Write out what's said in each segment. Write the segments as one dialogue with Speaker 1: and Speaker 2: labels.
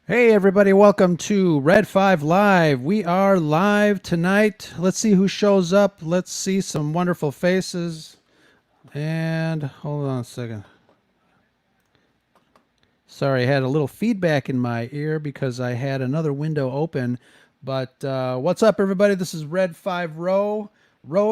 Speaker 1: Hey everybody, welcome to Red 5 Live. We are live tonight. Let's see who shows up. Let's see some wonderful faces. And hold on a second. Sorry, I had a little feedback in my ear because I had another window open. But what's up, everybody? This is Red 5 Row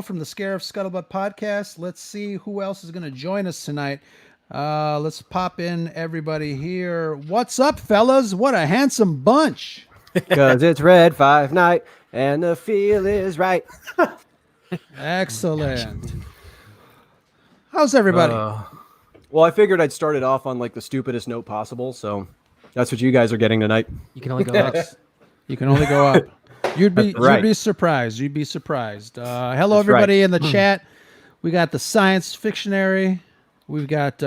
Speaker 1: from the Scare of Scuttlebutt podcast. Let's see who else is going to join us tonight. Let's pop in everybody here. What's up, fellas? What a handsome bunch.
Speaker 2: Because it's Red 5 night and the feel is right.
Speaker 1: Excellent. How's everybody?
Speaker 2: Well, I figured I'd start it off on like the stupidest note possible, so that's what you guys are getting tonight.
Speaker 3: You can only go up.
Speaker 1: You can only go up. You'd be surprised. You'd be surprised. Hello, everybody in the chat. We got the science fictionary. We've got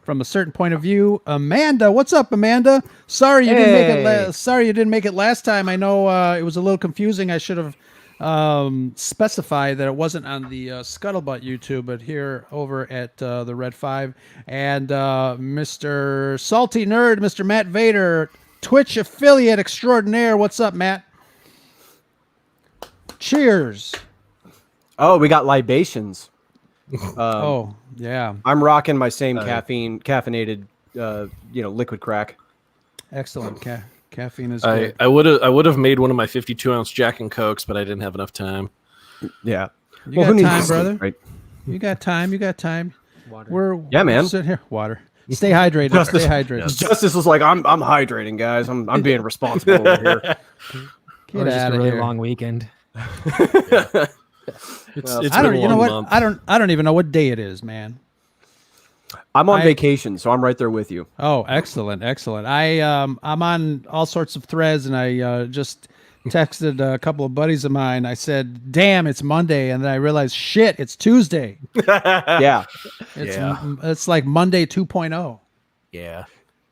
Speaker 1: from a certain point of view, Amanda. What's up, Amanda? Sorry you didn't make it. Sorry you didn't make it last time. I know it was a little confusing. I should have specified that it wasn't on the Scuttlebutt YouTube, but here over at the Red 5. And Mr. Salty Nerd, Mr. Matt Vader, Twitch affiliate extraordinaire. What's up, Matt? Cheers.
Speaker 2: Oh, we got libations.
Speaker 1: Oh, yeah.
Speaker 2: I'm rocking my same caffeinated, liquid crack.
Speaker 1: Excellent. Caffeine is good.
Speaker 4: I would have made one of my 52-ounce Jack and Cokes, but I didn't have enough time.
Speaker 2: Yeah.
Speaker 1: You got time, brother. Right? You got time. You got time.
Speaker 3: Water.
Speaker 1: We're sitting here. Water. Stay hydrated. Stay hydrated.
Speaker 4: Yes.
Speaker 2: Justice was like, I'm hydrating, guys. I'm being responsible over here.
Speaker 1: Get
Speaker 3: just
Speaker 1: out
Speaker 3: a
Speaker 1: of
Speaker 3: really
Speaker 1: here.
Speaker 3: long weekend.
Speaker 1: I don't. You know what? I don't even know what day it is, man.
Speaker 2: I'm on vacation, so I'm right there with you.
Speaker 1: Oh, excellent. I'm on all sorts of threads, and I just texted a couple of buddies of mine. I said, "Damn, it's Monday," and then I realized, shit, it's Tuesday.
Speaker 2: Yeah.
Speaker 1: It's like Monday 2.0.
Speaker 4: Yeah.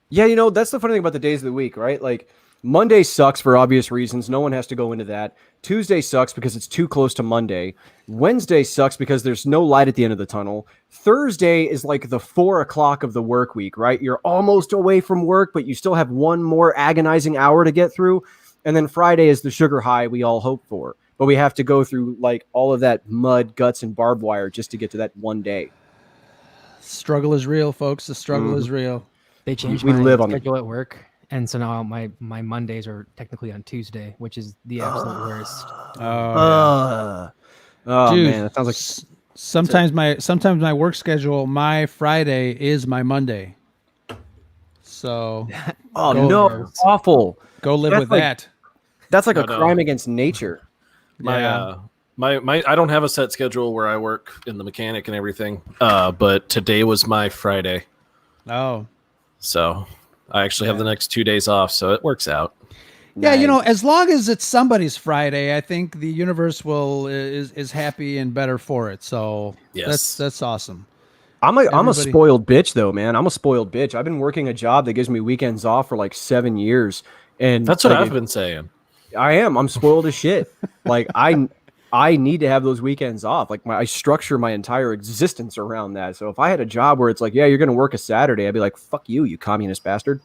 Speaker 2: Yeah, that's the funny thing about the days of the week, right? Like, Monday sucks for obvious reasons. No one has to go into that. Tuesday sucks because it's too close to Monday. Wednesday sucks because there's no light at the end of the tunnel. Thursday is like the 4 o'clock of the work week, right? You're almost away from work, but you still have one more agonizing hour to get through. And then Friday is the sugar high we all hope for. But we have to go through like all of that mud, guts, and barbed wire just to get to that one day.
Speaker 1: Struggle is real, folks. The struggle is real.
Speaker 3: They changed
Speaker 2: We
Speaker 3: my
Speaker 2: live on
Speaker 3: schedule at work, and so now my Mondays are technically on Tuesday, which is the absolute worst.
Speaker 1: Dude,
Speaker 2: man, that sounds like
Speaker 1: sometimes my work schedule, my Friday is my Monday. So
Speaker 2: awful.
Speaker 1: go live with
Speaker 2: like-
Speaker 1: that.
Speaker 2: That's like
Speaker 4: No,
Speaker 2: a crime against nature.
Speaker 1: Yeah.
Speaker 4: My I don't have a set schedule where I work in the mechanic and everything. But today was my Friday,
Speaker 1: Oh.
Speaker 4: so I actually have the next 2 days off, so it works out.
Speaker 1: Yeah, as long as it's somebody's Friday, I think the universe is happy and better for it. So
Speaker 4: Yes.
Speaker 1: that's awesome.
Speaker 2: I'm a
Speaker 1: Everybody-
Speaker 2: spoiled bitch though, man. I'm a spoiled bitch. I've been working a job that gives me weekends off for like 7 years, and
Speaker 4: That's what
Speaker 2: like,
Speaker 4: I've been saying.
Speaker 2: I am. I'm spoiled as shit. Like I need to have those weekends off. Like I structure my entire existence around that. So if I had a job where it's like, yeah, you're going to work a Saturday, I'd be like, fuck you, you communist bastard.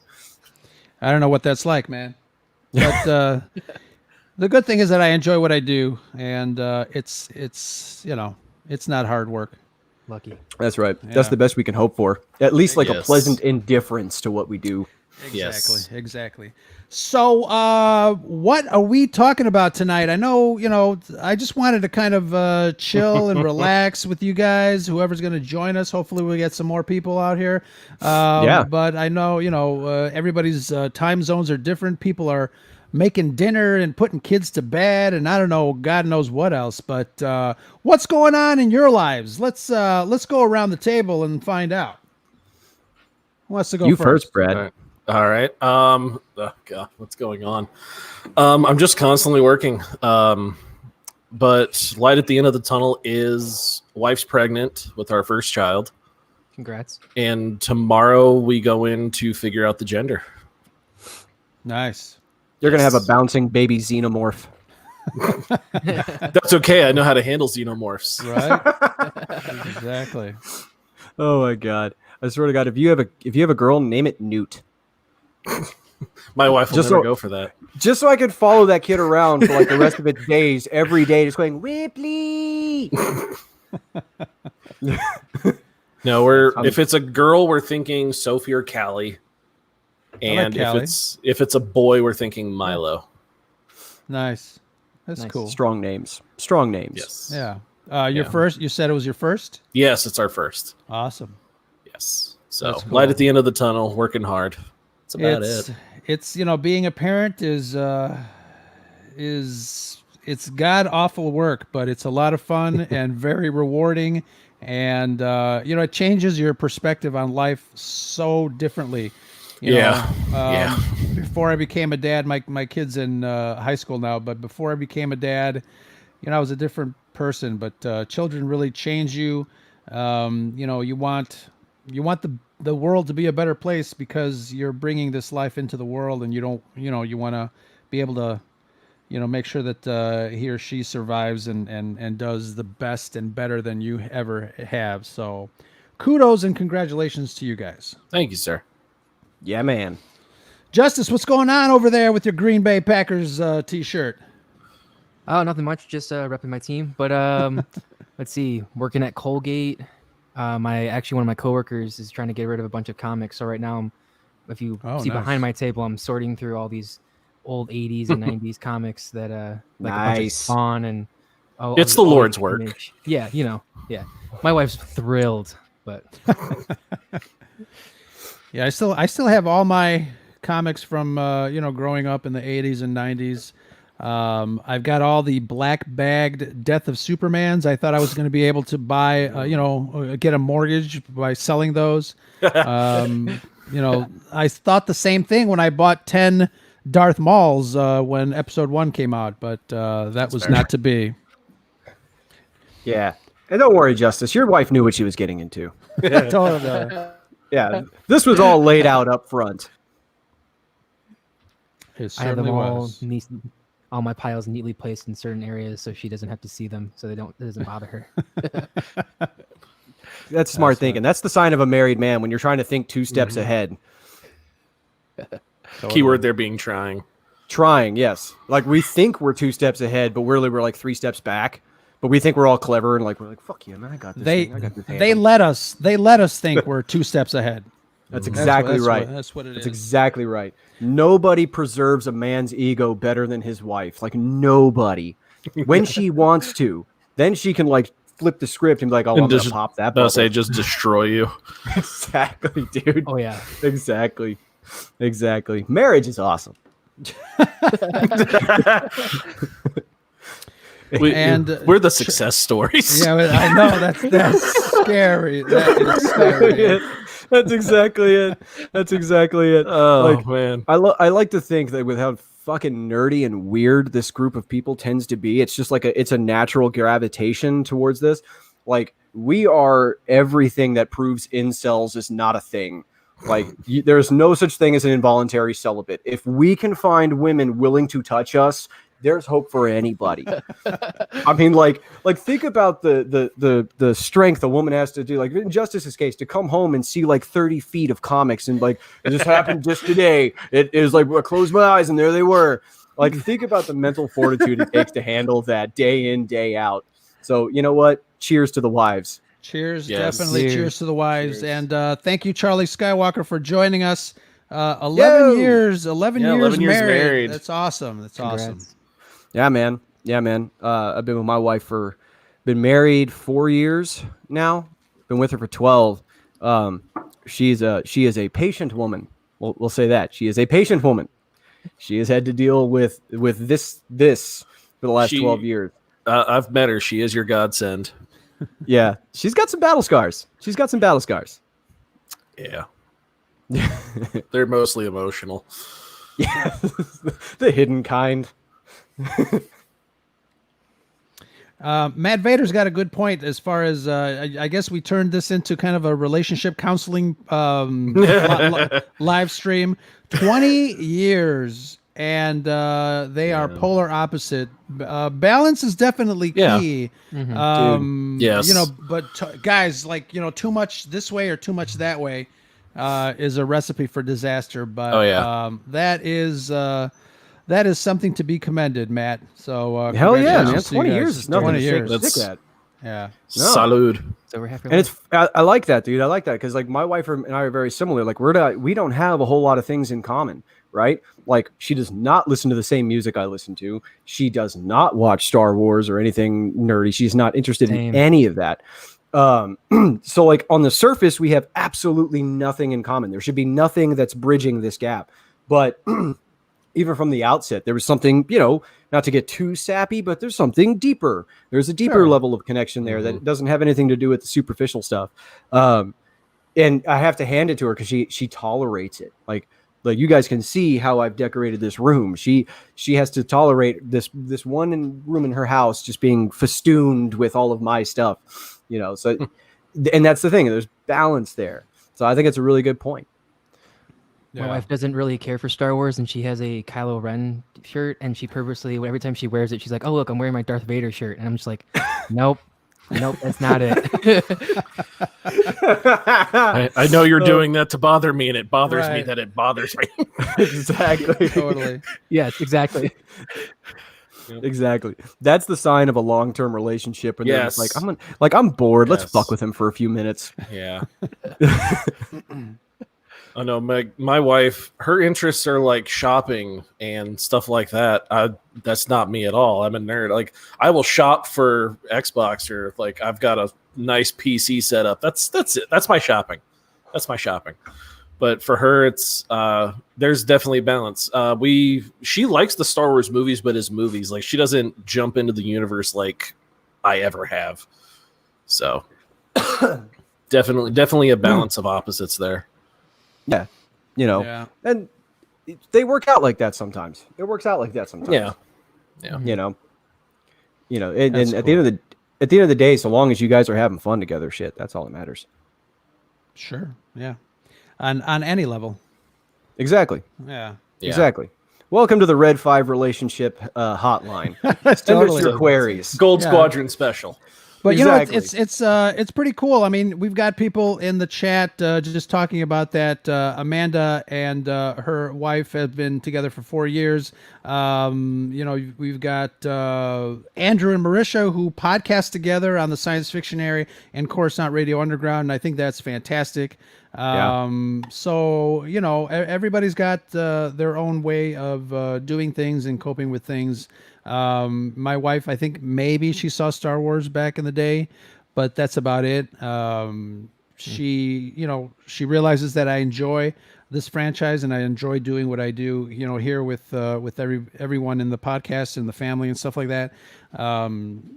Speaker 1: I don't know what that's like, man. But the good thing is that I enjoy what I do, and it's not hard work.
Speaker 3: Lucky.
Speaker 2: That's right. That's the best we can hope for. At least like a
Speaker 4: Yes.
Speaker 2: pleasant indifference to what we do.
Speaker 1: Exactly. So, what are we talking about tonight? I know, I just wanted to kind of chill and relax with you guys, whoever's going to join us. Hopefully we get some more people out here. But I know, everybody's time zones are different. People are making dinner and putting kids to bed, and I don't know, God knows what else. But what's going on in your lives? Let's go around the table and find out. Who wants to go
Speaker 2: You
Speaker 1: first?
Speaker 2: first, Brad.
Speaker 4: All right. Oh God, what's going on? I'm just constantly working. But light at the end of the tunnel is wife's pregnant with our first child,
Speaker 3: Congrats.
Speaker 4: and tomorrow we go in to figure out the gender.
Speaker 1: Nice.
Speaker 2: You're going to have a bouncing baby xenomorph.
Speaker 4: That's okay. I know how to handle xenomorphs.
Speaker 1: Right? Exactly.
Speaker 2: Oh my God. I swear to God, if you have a girl, name it Newt.
Speaker 4: My wife will
Speaker 2: Just
Speaker 4: never
Speaker 2: so-
Speaker 4: go for that.
Speaker 2: Just so I could follow that kid around for like the rest of its days, every day, just going Ripley.
Speaker 4: No, if it's a girl, we're thinking Sophie or Callie, and
Speaker 1: Callie.
Speaker 4: if it's a boy, we're thinking Milo.
Speaker 1: Nice. That's
Speaker 3: Nice.
Speaker 1: cool.
Speaker 2: Strong names. Strong names.
Speaker 4: Yes.
Speaker 1: Yeah. Your
Speaker 4: Yeah.
Speaker 1: first. You said it was your first.
Speaker 4: Yes, it's our first.
Speaker 1: Awesome.
Speaker 4: Yes. So
Speaker 1: That's cool.
Speaker 4: light at the end of the tunnel, working hard. That's about it.
Speaker 1: It's being a parent is it's god awful work, but it's a lot of fun and very rewarding, and it changes your perspective on life so differently.
Speaker 4: Yeah.
Speaker 1: Before I became a dad, my kid's in high school now, but before I became a dad, I was a different person. But children really change you. You want the world to be a better place because you're bringing this life into the world, and you want to be able to, make sure that he or she survives and does the best and better than you ever have. So kudos and congratulations to you guys.
Speaker 4: Thank you, sir.
Speaker 2: Yeah, man.
Speaker 1: Justice, what's going on over there with your Green Bay Packers t-shirt?
Speaker 3: Oh, nothing much. Just repping my team. But let's see. Working at Colgate. One of my coworkers is trying to get rid of a bunch of comics. So right now, if you see behind my table, I'm sorting through all these old 80s and 90s comics that like a bunch of Spawn and
Speaker 4: it's the Lord's work.
Speaker 3: Image. Yeah, yeah. My wife's thrilled, but
Speaker 1: yeah, I still have all my comics from growing up in the 80s and 90s. I've got all the black bagged Death of Supermans. I thought I was going to be able to buy, get a mortgage by selling those. I thought the same thing when I bought 10 Darth Mauls when Episode 1 came out, but that was not to be.
Speaker 2: Yeah. And don't worry, Justice. Your wife knew what she was getting into.
Speaker 1: Totally.
Speaker 2: Yeah. This was all laid out up front.
Speaker 1: It
Speaker 3: I have them
Speaker 1: certainly
Speaker 3: all,
Speaker 1: was.
Speaker 3: all my piles neatly placed in certain areas so she doesn't have to see them, so it doesn't bother her.
Speaker 2: That's smart thinking. That's the sign of a married man when you're trying to think 2 steps ahead.
Speaker 4: Keyword there being trying.
Speaker 2: Trying, yes. Like we think we're 2 steps ahead, but really we're like 3 steps back. But we think we're all clever and like we're like, fuck you, man. I got this.
Speaker 1: They
Speaker 2: handled."
Speaker 1: let us think we're 2 steps ahead.
Speaker 2: That's exactly right.
Speaker 1: That's what it is.
Speaker 2: That's exactly right. Nobody preserves a man's ego better than his wife. Like nobody. When she wants to, then she can like flip the script and be like, "Oh, I'm gonna pop that."
Speaker 4: I'll say just destroy you.
Speaker 2: Exactly, dude.
Speaker 3: Oh yeah.
Speaker 2: Exactly. Marriage is awesome.
Speaker 4: We're the success stories.
Speaker 1: Yeah, I know that's scary. That is scary.
Speaker 2: That's exactly it.
Speaker 4: Oh man,
Speaker 2: I like to think that with how fucking nerdy and weird this group of people tends to be, it's just like it's a natural gravitation towards this. Like we are everything that proves incels is not a thing. Like there's no such thing as an involuntary celibate. If we can find women willing to touch us, there's hope for anybody. I mean, like think about the strength a woman has to do. Like in Justice's case, to come home and see like 30 feet of comics and like it just happened just today. It was like I closed my eyes and there they were. Like think about the mental fortitude it takes to handle that day in, day out. So you know what? Cheers to the wives.
Speaker 1: Cheers,
Speaker 4: Yes.
Speaker 1: definitely. Cheers to the wives. And thank you, Charlie Skywalker, for joining us. 11 years
Speaker 4: 11 years married.
Speaker 1: That's awesome. That's awesome.
Speaker 3: Congrats.
Speaker 2: Yeah, man. I've been with my wife been married 4 years now. Been with her for 12. She is a patient woman. We'll say that. She is a patient woman. She has had to deal with this for the last 12 years.
Speaker 4: I've met her. She is your godsend.
Speaker 2: Yeah, she's got some battle scars.
Speaker 4: Yeah. They're mostly emotional.
Speaker 2: Yeah, the hidden kind.
Speaker 1: Matt Vader's got a good point as far as I guess we turned this into kind of a relationship counseling live stream. 20 years, and they are polar opposite. Balance is definitely key.
Speaker 4: Yes.
Speaker 1: But guys, like too much this way or too much that way. is a recipe for disaster. But that is something to be commended, Matt. So
Speaker 2: hell yeah, man!
Speaker 1: congratulations to you
Speaker 2: 20
Speaker 1: guys.
Speaker 2: years is nothing
Speaker 1: 20
Speaker 2: to
Speaker 1: years.
Speaker 2: stick at.
Speaker 1: Yeah.
Speaker 2: No.
Speaker 4: Salud.
Speaker 3: So we're happy.
Speaker 2: And I like that, dude. I like that because like my wife and I are very similar. Like we don't have a whole lot of things in common, right? Like she does not listen to the same music I listen to. She does not watch Star Wars or anything nerdy. She's not interested in any of that. So like on the surface, we have absolutely nothing in common. There should be nothing that's bridging this gap. But even from the outset, there was something, not to get too sappy, but there's something deeper. There's a deeper level of connection there that doesn't have anything to do with the superficial stuff. And I have to hand it to her because she tolerates it. Like you guys can see how I've decorated this room. She has to tolerate this one room in her house just being festooned with all of my stuff, So, and that's the thing. There's balance there. So I think it's a really good point.
Speaker 3: My wife doesn't really care for Star Wars, and she has a Kylo Ren shirt, and she purposely, every time she wears it, she's like, "Oh, look, I'm wearing my Darth Vader shirt," and I'm just like, "Nope, that's not it."
Speaker 4: I know you're doing that to bother me, and it bothers me that it bothers me.
Speaker 2: Exactly.
Speaker 1: Totally.
Speaker 3: Yes, exactly.
Speaker 2: Exactly. That's the sign of a long-term relationship. And it's like, I'm bored. Let's fuck with him for a few minutes.
Speaker 4: Yeah. I know my wife, her interests are like shopping and stuff like that. That's not me at all. I'm a nerd. Like I will shop for Xbox or like I've got a nice PC setup. That's it. That's my shopping. But for her, it's there's definitely balance. She likes the Star Wars movies, but as movies, like she doesn't jump into the universe like I ever have. So definitely a balance of opposites there.
Speaker 2: Yeah, and they work out like that sometimes. It works out like that sometimes.
Speaker 4: Yeah.
Speaker 2: And at the end of the day, so long as you guys are having fun together, that's all that matters.
Speaker 1: Sure. Yeah. On any level.
Speaker 2: Exactly.
Speaker 1: Yeah.
Speaker 2: Exactly. Welcome to the Red 5 relationship hotline. Send us your queries.
Speaker 4: Gold Squadron special.
Speaker 1: But it's pretty cool. I mean, we've got people in the chat just talking about that. Amanda and her wife have been together for 4 years. We've got Andrew and Marisha who podcast together on the Science Fictionary and Coruscant Radio Underground, and I think that's fantastic. So everybody's got their own way of doing things and coping with things. My wife, I think maybe she saw Star Wars back in the day, but that's about it. She realizes that I enjoy this franchise and I enjoy doing what I do, here with everyone in the podcast and the family and stuff like that.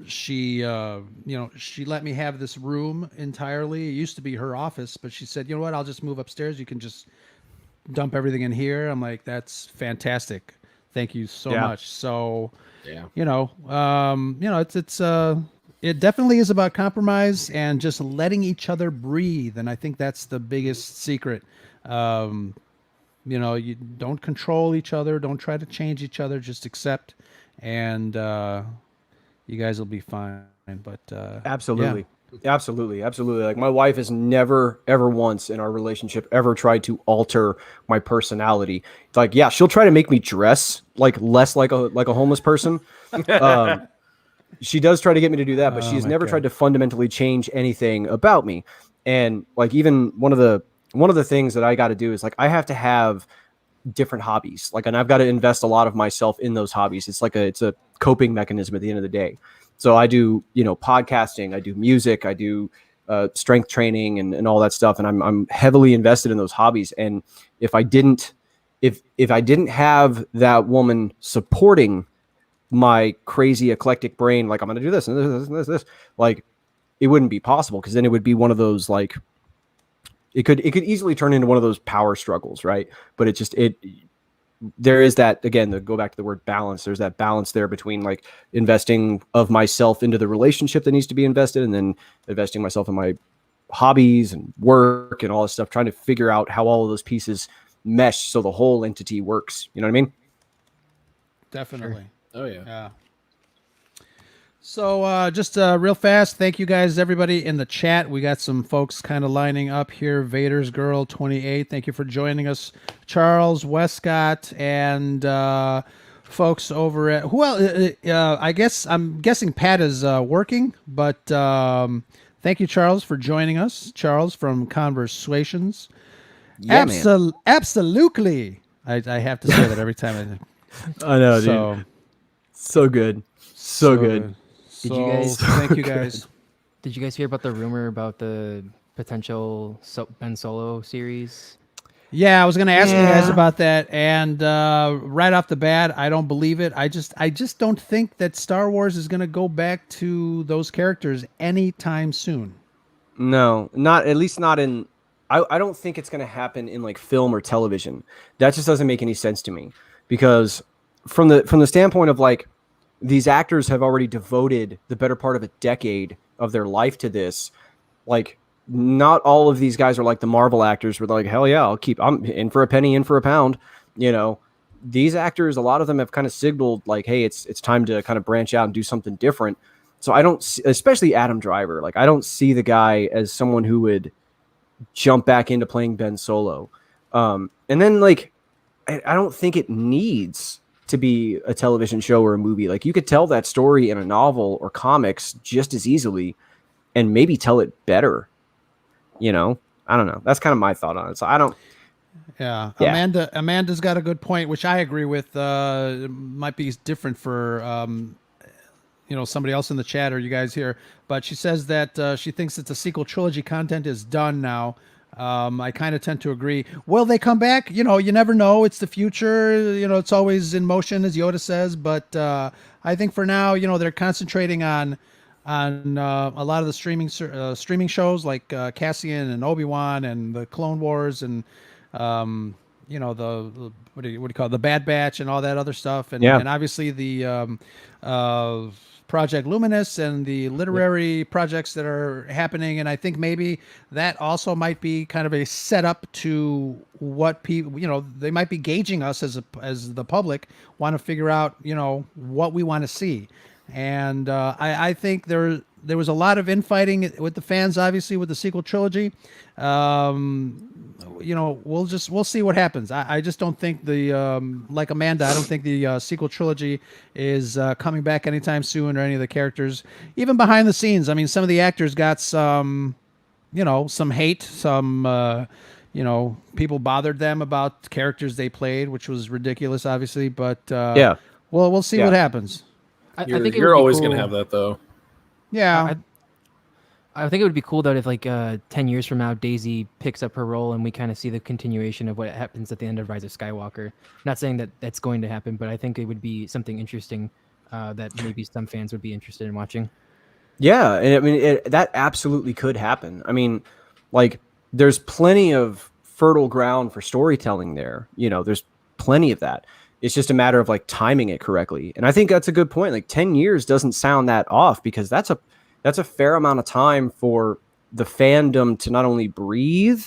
Speaker 1: She let me have this room entirely. It used to be her office, but she said, "You know what? I'll just move upstairs. You can just dump everything in here." I'm like, "That's fantastic. Thank you so much." So, it definitely is about compromise and just letting each other breathe. And I think that's the biggest secret. You don't control each other. Don't try to change each other. Just accept, and you guys will be fine. But
Speaker 2: absolutely. Absolutely. Like my wife has never, ever once in our relationship ever tried to alter my personality. Like, she'll try to make me dress like less like a homeless person. She does try to get me to do that, but she's never tried to fundamentally change anything about me. And like, even one of the things that I got to do is like, I have to have different hobbies. Like, and I've got to invest a lot of myself in those hobbies. It's a coping mechanism at the end of the day. So I do, podcasting, I do music, I do strength training and all that stuff. And I'm heavily invested in those hobbies. And if I didn't have that woman supporting my crazy eclectic brain, like I'm going to do this and this, like it wouldn't be possible. Cause then it would be one of those, like, it could easily turn into one of those power struggles. Right. But there is that, again, go back to the word balance. There's that balance there between like investing of myself into the relationship that needs to be invested and then investing myself in my hobbies and work and all this stuff, trying to figure out how all of those pieces mesh so the whole entity works. You know what I mean?
Speaker 1: Definitely.
Speaker 4: Sure. Oh, yeah.
Speaker 1: So just real fast, thank you guys, everybody in the chat. We got some folks kind of lining up here. Vader's Girl 28, thank you for joining us. Charles, Westcott, and folks over at who else? I'm guessing Pat is working, but thank you, Charles, for joining us. Charles from Conversations.
Speaker 2: Yeah, man.
Speaker 1: Absolutely. I have to say that every time.
Speaker 2: I know, dude. So good. So good.
Speaker 3: Did you guys?
Speaker 1: Thank you guys.
Speaker 3: Did you guys hear about the rumor about the potential Ben Solo series?
Speaker 1: Yeah, I was going to ask you guys about that, and right off the bat, I don't believe it. I just don't think that Star Wars is going to go back to those characters anytime soon.
Speaker 2: No, not at least not in. I don't think it's going to happen in like film or television. That just doesn't make any sense to me, because from the standpoint of like, these actors have already devoted the better part of a decade of their life to this. Like, not all of these guys are like the Marvel actors where they're like, hell yeah, I'm in for a penny, in for a pound. You know, these actors, a lot of them have kind of signaled like, hey, it's time to kind of branch out and do something different. So I don't, especially Adam Driver, like I don't see the guy as someone who would jump back into playing Ben Solo. And then like, I don't think it needs to be a television show or a movie. Like, you could tell that story in a novel or comics just as easily and maybe tell it better. You know, I don't know. That's kind of my thought on it. So I don't.
Speaker 1: Yeah. Amanda's got a good point, which I agree with. Might be different for, somebody else in the chat or you guys here, but she says that she thinks that the sequel trilogy content is done now. I kind of tend to agree. Will they come back? You know, you never know. It's the future. You know, it's always in motion, as Yoda says. But I think for now, they're concentrating on a lot of the streaming shows like Cassian and Obi-Wan and the Clone Wars and the what do you call it? The Bad Batch and all that other stuff. And obviously the Project Luminous and the literary projects that are happening. And I think maybe that also might be kind of a setup to what people, they might be gauging us as the public, want to figure out, what we want to see. And I think there was a lot of infighting with the fans, obviously, with the sequel trilogy. We'll see what happens. I just don't think like Amanda, I don't think the sequel trilogy is coming back anytime soon, or any of the characters, even behind the scenes. I mean, some of the actors got some hate, some people bothered them about characters they played, which was ridiculous, obviously. But we'll see what happens.
Speaker 3: I think
Speaker 4: you're always going to have that, though.
Speaker 1: Yeah.
Speaker 3: I think it would be cool that if 10 years from now, Daisy picks up her role and we kind of see the continuation of what happens at the end of Rise of Skywalker. Not saying that that's going to happen, but I think it would be something interesting that maybe some fans would be interested in watching.
Speaker 2: Yeah, and I mean, that absolutely could happen. I mean, like, there's plenty of fertile ground for storytelling there. There's plenty of that. It's just a matter of like timing it correctly. And I think that's a good point. Like 10 years doesn't sound that off, because that's a fair amount of time for the fandom to not only breathe,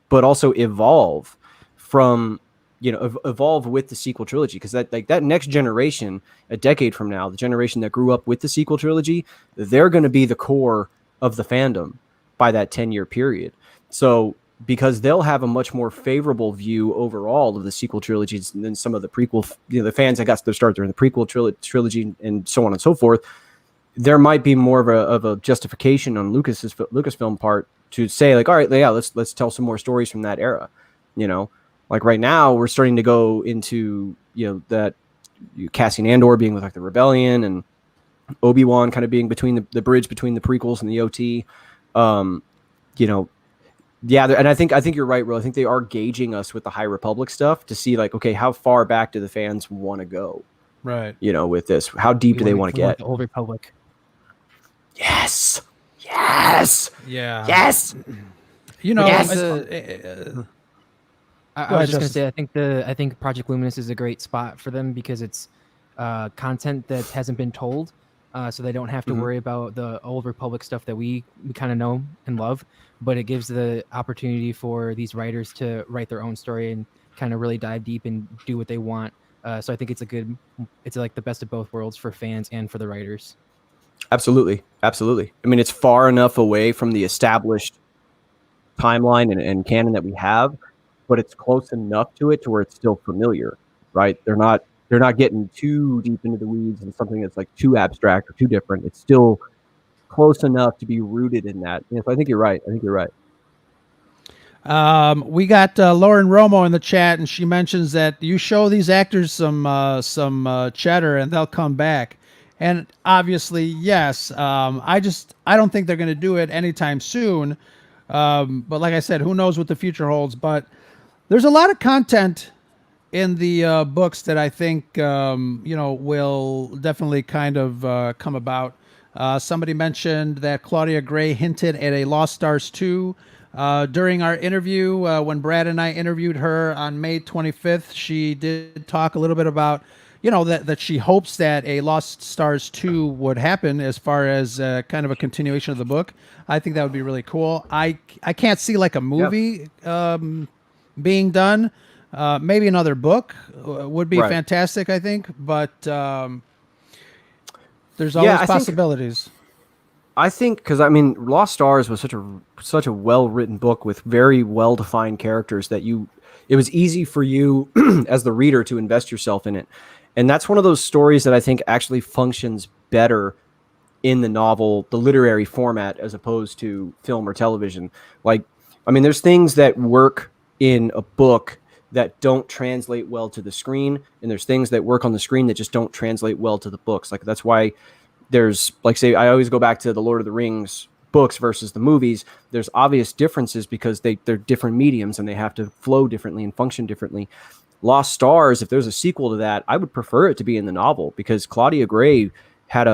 Speaker 2: but also evolve from, evolve with the sequel trilogy. Because that next generation, a decade from now, the generation that grew up with the sequel trilogy, they're going to be the core of the fandom by that 10-year period. So, because they'll have a much more favorable view overall of the sequel trilogies than some of the prequel, the fans that got their start during the prequel trilogy and so on and so forth. There might be more of a justification on Lucasfilm part to say like, all right, yeah, let's tell some more stories from that era. Like right now we're starting to go into, that Cassian Andor being with like the rebellion, and Obi-Wan kind of being between the bridge between the prequels and the OT. Yeah, and I think you're right, Will. I think they are gauging us with the High Republic stuff to see like, okay, how far back do the fans want to go?
Speaker 1: Right.
Speaker 2: With this, how deep do they want to get?
Speaker 3: The Old Republic.
Speaker 2: Yes.
Speaker 1: Yeah.
Speaker 2: Yes.
Speaker 3: I was just gonna say, I think Project Luminous is a great spot for them because it's content that hasn't been told, so they don't have to worry about the Old Republic stuff that we kind of know and love. But it gives the opportunity for these writers to write their own story and kind of really dive deep and do what they want. So I think it's like the best of both worlds for fans and for the writers.
Speaker 2: Absolutely. Absolutely. I mean, it's far enough away from the established timeline and canon that we have, but it's close enough to it to where it's still familiar, right? They're not getting too deep into the weeds and something that's like too abstract or too different. It's still close enough to be rooted in that. So I think you're right. I think you're right.
Speaker 1: We got Lauren Romo in the chat, and she mentions that you show these actors some cheddar, and they'll come back. And obviously, yes. I don't think they're going to do it anytime soon. But like I said, who knows what the future holds? But there's a lot of content in the books that I think will definitely kind of come about. Somebody mentioned that Claudia Gray hinted at a Lost Stars 2 during our interview. When Brad and I interviewed her on May 25th, she did talk a little bit about that she hopes that a Lost Stars 2 would happen as far as kind of a continuation of the book. I think that would be really cool. I can't see like a movie being done. Maybe another book would be fantastic, I think, but there's always possibilities.
Speaker 2: I think because I mean, Lost Stars was such a well written book with very well defined characters that it was easy for you as the reader to invest yourself in it, and that's one of those stories that I think actually functions better in the novel, the literary format, as opposed to film or television. Like, I mean, there's things that work in a book that don't translate well to the screen, and there's things that work on the screen that just don't translate well to the books. Like, that's why there's, like, say, I always go back to the Lord of the Rings books versus the movies. There's obvious differences because they're different mediums and they have to flow differently and function differently. Lost Stars, if there's a sequel to that, I would prefer it to be in the novel, because Claudia Gray had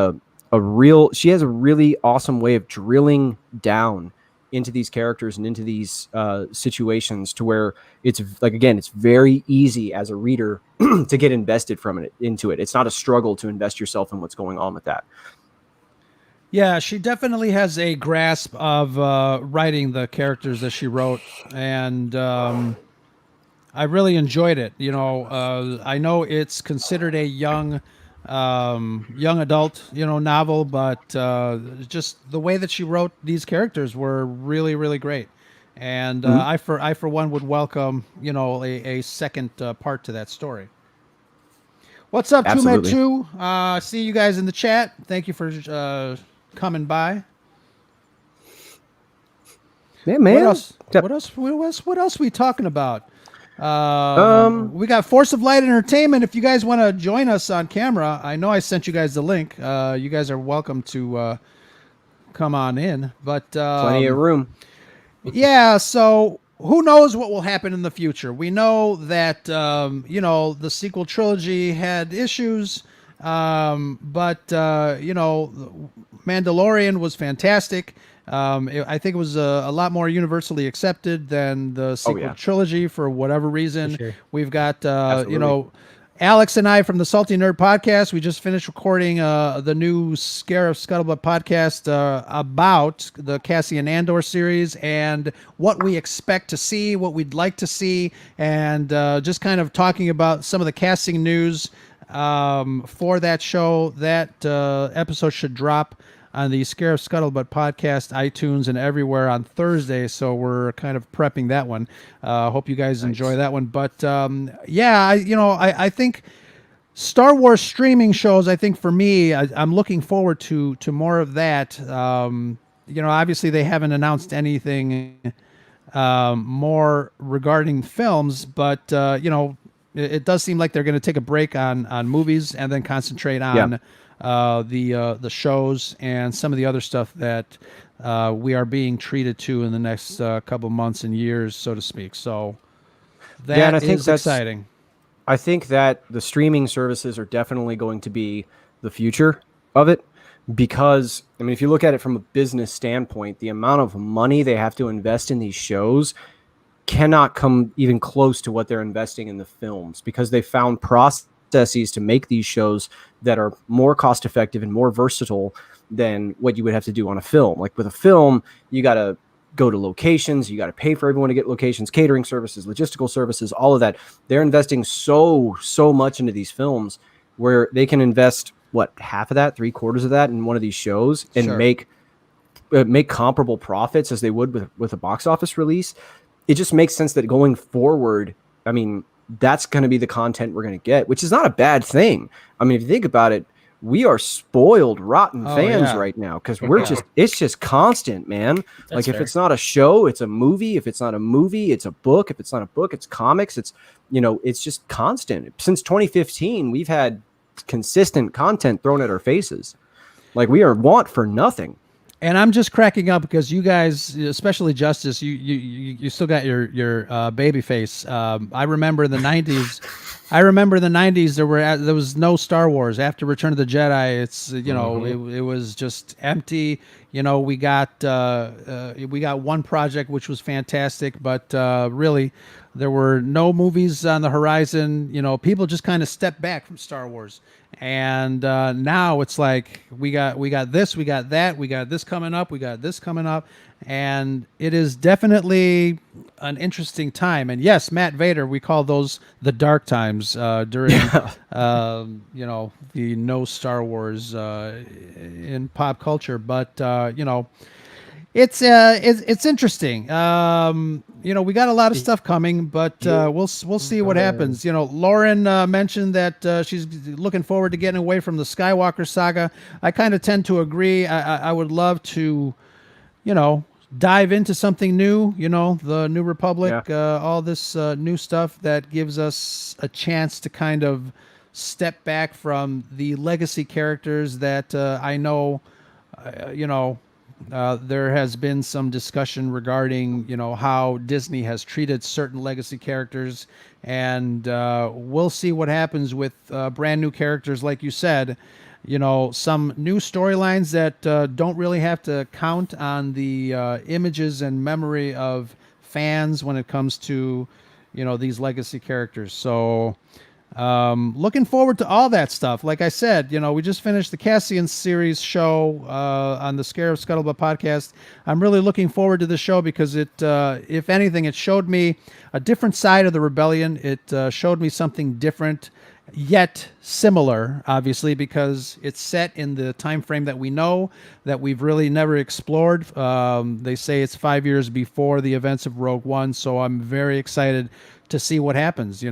Speaker 2: she has a really awesome way of drilling down into these characters and into these situations to where it's like, again, it's very easy as a reader to get invested into it. It's not a struggle to invest yourself in what's going on with that.
Speaker 1: Yeah, she definitely has a grasp of writing the characters that she wrote, and I really enjoyed it. I know it's considered a young adult, novel, but just the way that she wrote these characters were really, really great. And I for one would welcome, a second part to that story. What's up, Two Med 2? See you guys in the chat. Thank you for coming by.
Speaker 2: Yeah, man.
Speaker 1: What else are we talking about? We got Force of Light Entertainment. If you guys want to join us on camera, I know I sent you guys the link. You guys are welcome to come on in. But
Speaker 2: plenty of room.
Speaker 1: Yeah, so who knows what will happen in the future? We know that the sequel trilogy had issues, but Mandalorian was fantastic. I think it was a lot more universally accepted than the sequel trilogy for whatever reason.
Speaker 3: For sure.
Speaker 1: We've got, Alex and I from the Salty Nerd podcast. We just finished recording the new Scare of Scuttlebutt podcast about the Cassian Andor series and what we expect to see, what we'd like to see, and just kind of talking about some of the casting news for that show. That episode should drop on the Scare of Scuttlebutt podcast, iTunes, and everywhere on Thursday. So we're kind of prepping that one. Hope you guys enjoy that one. But I think Star Wars streaming shows, I think for me, I'm looking forward to more of that. Obviously they haven't announced anything more regarding films, but it does seem like they're going to take a break on movies and then concentrate on the shows and some of the other stuff that we are being treated to in the next couple months and years, so to speak. So that is exciting.
Speaker 2: I think that the streaming services are definitely going to be the future of it, because, I mean, if you look at it from a business standpoint, the amount of money they have to invest in these shows cannot come even close to what they're investing in the films, because they found processes to make these shows that are more cost effective and more versatile than what you would have to do on a film. Like with a film, you got to go to locations, you got to pay for everyone to get locations, catering services, logistical services, all of that. They're investing so much into these films where they can invest what, half of that, 3/4 of that in one of these shows and
Speaker 1: Sure.
Speaker 2: make comparable profits as they would with a box office release, it just makes sense that going forward, I mean, that's going to be the content we're going to get, which is not a bad thing. I mean, if you think about it, we are spoiled, rotten fans right now because it's just constant, man.
Speaker 4: That's
Speaker 2: like
Speaker 4: fair.
Speaker 2: if it's not a show, it's a movie. If it's not a movie, it's a book. If it's not a book, it's comics. It's, it's just constant. Since 2015, we've had consistent content thrown at our faces. Like we are want for nothing.
Speaker 1: And I'm just cracking up because you guys, especially Justice, you still got your baby face. I remember in the '90s. There was no Star Wars after Return of the Jedi. It's it was just empty. We got one project which was fantastic, but really there were no movies on the horizon. People just kind of stepped back from Star Wars, and now it's like we got this, we got that, we got this coming up, and it is definitely an interesting time. And yes, Matt Vader, we call those the dark times during the no Star Wars in pop culture, but it's interesting. We got a lot of stuff coming, but we'll see what happens. Lauren mentioned that she's looking forward to getting away from the Skywalker saga. I kind of tend to agree. I would love to, dive into something new. The New Republic, all this new stuff that gives us a chance to kind of step back from the legacy characters that I know. There has been some discussion regarding, how Disney has treated certain legacy characters, and we'll see what happens with brand new characters, like you said. Some new storylines that don't really have to count on the images and memory of fans when it comes to, these legacy characters. So looking forward to all that stuff. Like I said, we just finished the Cassian series show on the Scarab Scuttlebutt podcast. I'm really looking forward to the show because it, if anything, it showed me a different side of the rebellion. It showed me something different, yet similar, obviously, because it's set in the time frame that we know, that we've really never explored. They say it's 5 years before the events of Rogue One, so I'm very excited to see what happens.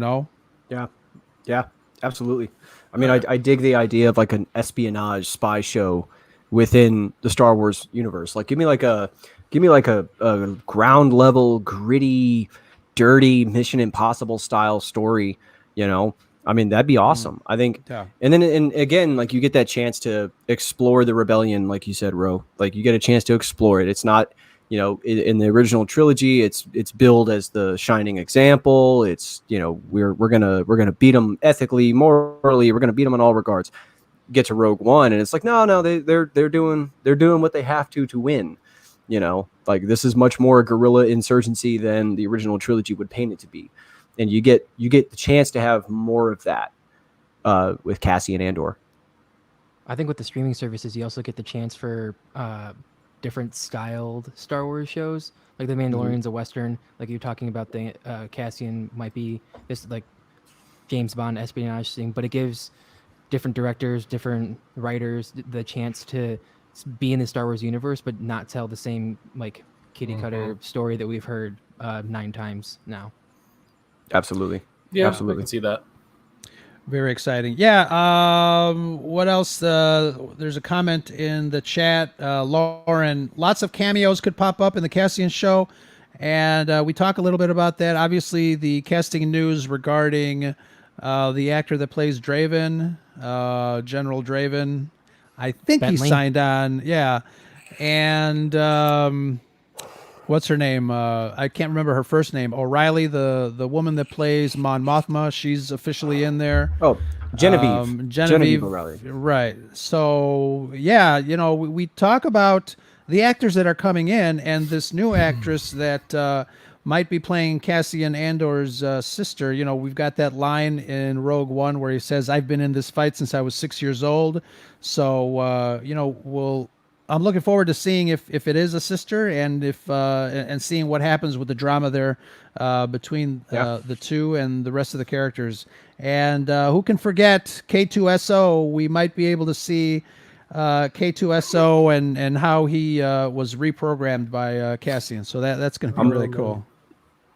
Speaker 2: Yeah, absolutely. I mean, I dig the idea of like an espionage spy show within the Star Wars universe. Like, give me like a ground level, gritty, dirty Mission Impossible style story. I mean, that'd be awesome. I think. Yeah. And again, like you get that chance to explore the rebellion, like you said, Ro. Like you get a chance to explore it. It's not. In the original trilogy, it's billed as the shining example. It's we're gonna beat them ethically, morally. We're gonna beat them in all regards. Get to Rogue One, and it's like no, they're doing what they have to win. Like this is much more a guerrilla insurgency than the original trilogy would paint it to be, and you get the chance to have more of that with Cassian Andor.
Speaker 3: I think with the streaming services, you also get the chance for different styled Star Wars shows. Like The Mandalorian's a Western. Like you're talking about, the Cassian might be this like James Bond espionage thing, but it gives different directors, different writers the chance to be in the Star Wars universe, but not tell the same like kitty cutter story that we've heard 9 times now.
Speaker 2: Absolutely.
Speaker 4: Yeah,
Speaker 2: absolutely.
Speaker 4: I can see that.
Speaker 1: Very exciting. Yeah. What else? There's a comment in the chat. Lauren, lots of cameos could pop up in the Cassian show. And we talk a little bit about that. Obviously, the casting news regarding the actor that plays Draven, General Draven. I think he signed on. Yeah. And what's her name? I can't remember her first name. O'Reilly, the woman that plays Mon Mothma, she's officially in there.
Speaker 2: Oh, Genevieve O'Reilly.
Speaker 1: Right. So, yeah, we talk about the actors that are coming in, and this new actress that might be playing Cassian Andor's sister. We've got that line in Rogue One where he says, "I've been in this fight since I was 6 years old." So, looking forward to seeing if it is a sister, and if and seeing what happens with the drama there between the two and the rest of the characters. And who can forget K2SO? We might be able to see K2SO and how he was reprogrammed by Cassian. So that's going to be really cool.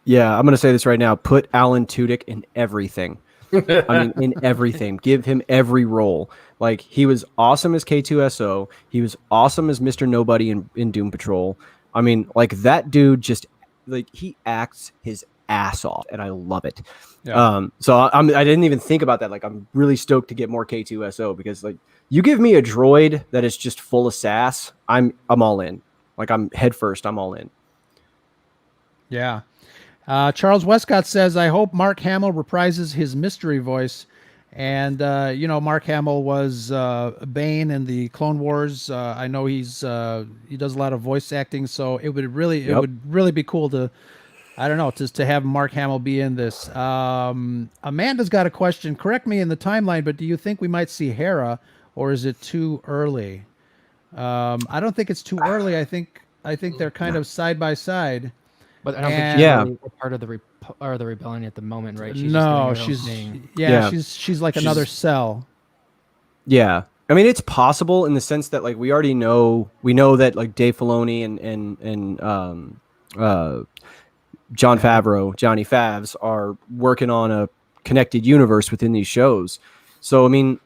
Speaker 2: Yeah, I'm going to say this right now. Put Alan Tudyk in everything. I mean, in everything. Give him every role. Like, he was awesome as K2SO. He was awesome as Mr. Nobody in Doom Patrol. I mean, like, that dude just, like, he acts his ass off, and I love it.
Speaker 1: Yeah.
Speaker 2: So I didn't even think about that. Like, I'm really stoked to get more K2SO because, like, you give me a droid that is just full of sass, I'm all in. Like, I'm head first. I'm all in.
Speaker 1: Yeah. Charles Westcott says, I hope Mark Hamill reprises his mystery voice. And, Mark Hamill was Bane in the Clone Wars. I know he does a lot of voice acting. So it would really be cool to, I don't know, just to have Mark Hamill be in this. Amanda's got a question. Correct me in the timeline, but do you think we might see Hera, or is it too early? I don't think it's too early. I think they're kind of side by side.
Speaker 3: But I don't think she's really part of the rebellion at the moment, right? She's she's like another cell.
Speaker 2: Yeah. I mean, it's possible in the sense that, like, we know that, like, Dave Filoni and Jon Favreau, Johnny Favs, are working on a connected universe within these shows. So, I mean,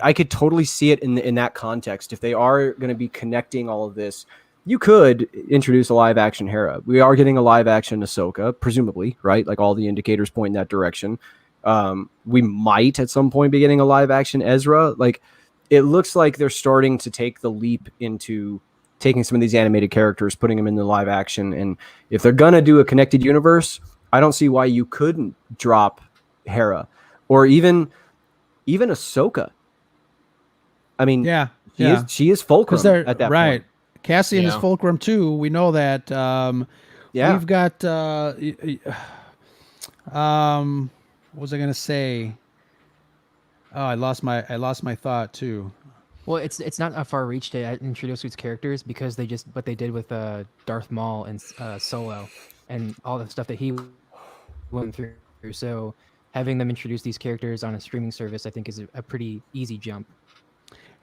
Speaker 2: I could totally see it in that context. If they are going to be connecting all of this, you could introduce a live action Hera. We are getting a live action Ahsoka, presumably, right? Like, all the indicators point in that direction. We might at some point be getting a live action Ezra. Like, it looks like they're starting to take the leap into taking some of these animated characters, putting them in the live action. And if they're going to do a connected universe, I don't see why you couldn't drop Hera or even Ahsoka. I mean, she is Fulcrum at that point.
Speaker 1: Cassian is Fulcrum too. We know that. We've got. What was I going to say? Oh, I lost my thought too.
Speaker 3: Well, it's not a far reach to introduce these characters because they just what they did with Darth Maul and Solo and all the stuff that he went through. So having them introduce these characters on a streaming service, I think, is a pretty easy jump.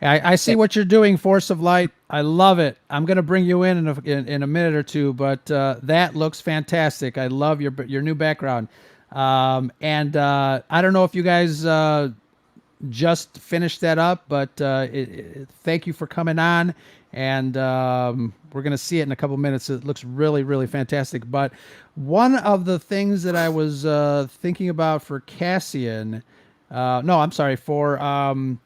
Speaker 1: I see what you're doing, Force of Light. I love it. I'm going to bring you in a minute or two, but that looks fantastic. I love your new background. And I don't know if you guys just finished that up, but thank you for coming on. And we're going to see it in a couple minutes. It looks really, really fantastic. But one of the things that I was thinking about for Cassian, for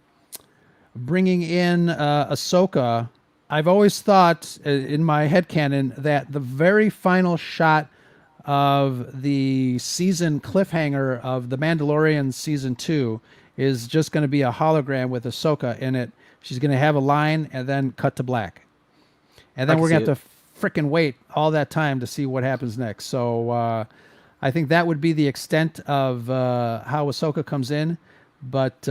Speaker 1: bringing in Ahsoka, I've always thought in my headcanon that the very final shot of the season cliffhanger of The Mandalorian season 2 is just going to be a hologram with Ahsoka in it. She's going to have a line and then cut to black. And then we're going to have to frickin' wait all that time to see what happens next. So I think that would be the extent of how Ahsoka comes in. But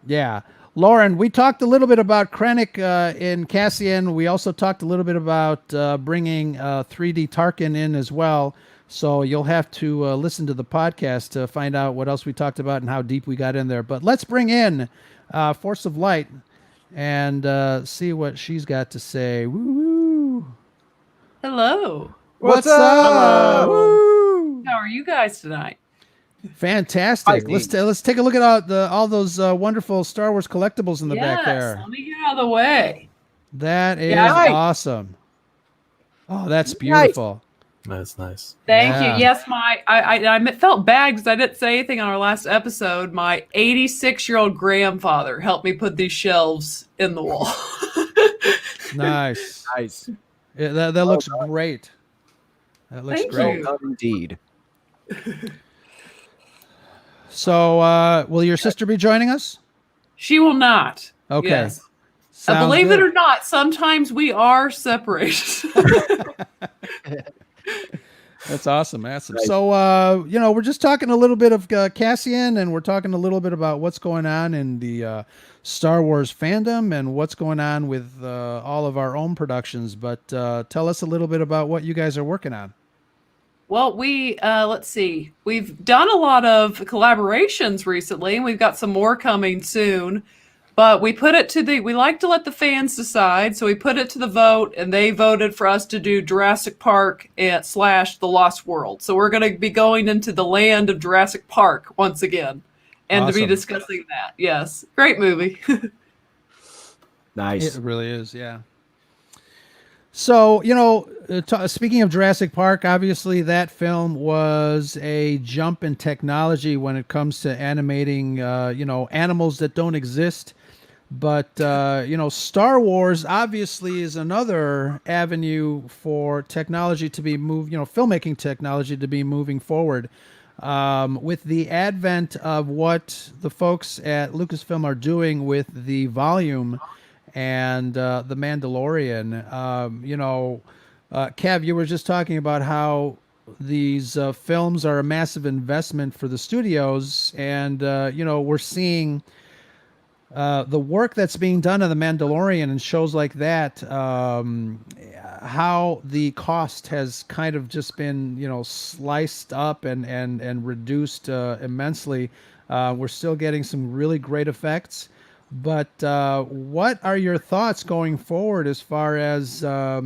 Speaker 1: yeah. Lauren, we talked a little bit about Krennic in Cassian. We also talked a little bit about bringing 3D Tarkin in as well. So you'll have to listen to the podcast to find out what else we talked about and how deep we got in there. But let's bring in Force of Light and see what she's got to say. Woo-woo.
Speaker 5: Hello.
Speaker 1: What's up? Woo.
Speaker 5: How are you guys tonight?
Speaker 1: Fantastic. Let's take a look at all those wonderful Star Wars collectibles in the back there.
Speaker 5: Let me get out of the way.
Speaker 1: That is awesome. Oh, that's beautiful.
Speaker 4: That's nice.
Speaker 5: Thank you. Yes, I felt bad because I didn't say anything on our last episode. My 86-year-old grandfather helped me put these shelves in the wall.
Speaker 1: Nice. Yeah, that looks great. That looks great.
Speaker 2: Well, indeed.
Speaker 1: So, will your sister be joining us?
Speaker 5: She will not.
Speaker 1: Okay.
Speaker 5: Yes. Believe it or not, sometimes we are separated.
Speaker 1: That's awesome. Awesome.
Speaker 2: Nice.
Speaker 1: So, we're just talking a little bit of Cassian, and we're talking a little bit about what's going on in the Star Wars fandom and what's going on with all of our own productions. But tell us a little bit about what you guys are working on.
Speaker 5: Well, let's see. We've done a lot of collaborations recently, and we've got some more coming soon. But we put it we like to let the fans decide, so we put it to the vote, and they voted for us to do Jurassic Park / The Lost World. So we're going to be going into the land of Jurassic Park once again, and to be discussing that. Yes, great movie.
Speaker 2: Nice.
Speaker 1: It really is, yeah. So, speaking of Jurassic Park, obviously that film was a jump in technology when it comes to animating, animals that don't exist. But, Star Wars obviously is another avenue for technology to be filmmaking technology to be moving forward. With the advent of what the folks at Lucasfilm are doing with the volume and the Mandalorian, Kev, you were just talking about how these films are a massive investment for the studios, and we're seeing the work that's being done on the Mandalorian and shows like that, how the cost has kind of just been sliced up and reduced immensely. We're still getting some really great effects. But what are your thoughts going forward as far as, I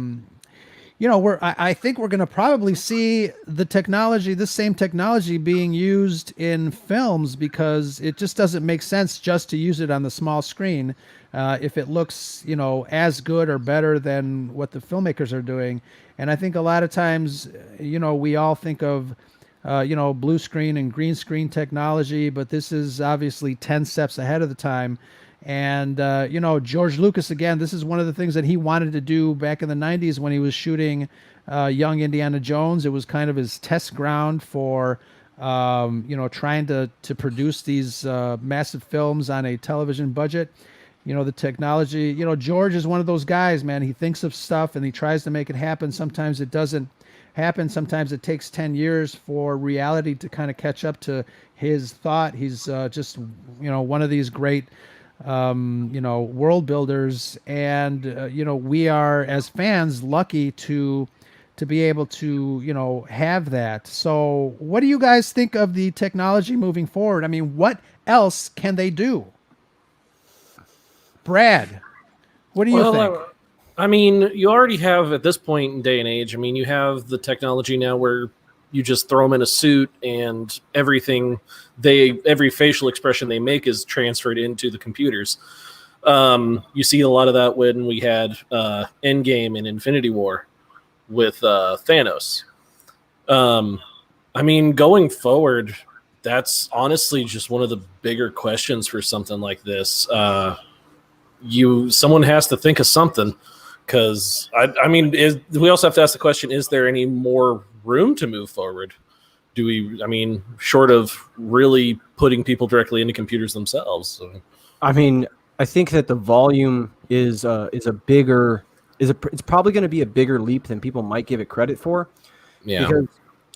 Speaker 1: think we're going to probably see the same technology being used in films, because it just doesn't make sense just to use it on the small screen if it looks, as good or better than what the filmmakers are doing. And I think a lot of times, we all think of, blue screen and green screen technology, but this is obviously 10 steps ahead of the time. And, George Lucas, again, this is one of the things that he wanted to do back in the 90s when he was shooting Young Indiana Jones. It was kind of his test ground for, trying to produce these massive films on a television budget. The technology, George is one of those guys, man. He thinks of stuff and he tries to make it happen. Sometimes it doesn't happen. Sometimes it takes 10 years for reality to kind of catch up to his thought. He's just, one of these great world builders, and we are as fans lucky to be able to have that. So what do you guys think of the technology moving forward? I mean, what else can they do? Brad, what do you think?
Speaker 4: I mean, you already have, at this point in day and age, I mean, you have the technology now where you just throw them in a suit and every facial expression they make is transferred into the computers. You see a lot of that when we had Endgame and Infinity War with Thanos. I mean, going forward, that's honestly just one of the bigger questions for something like this. Someone has to think of something, because we also have to ask the question: is there any more room to move forward? Short of really putting people directly into computers themselves. So.
Speaker 2: I mean, I think that the volume it's probably going to be a bigger leap than people might give it credit for.
Speaker 4: Yeah.
Speaker 2: Because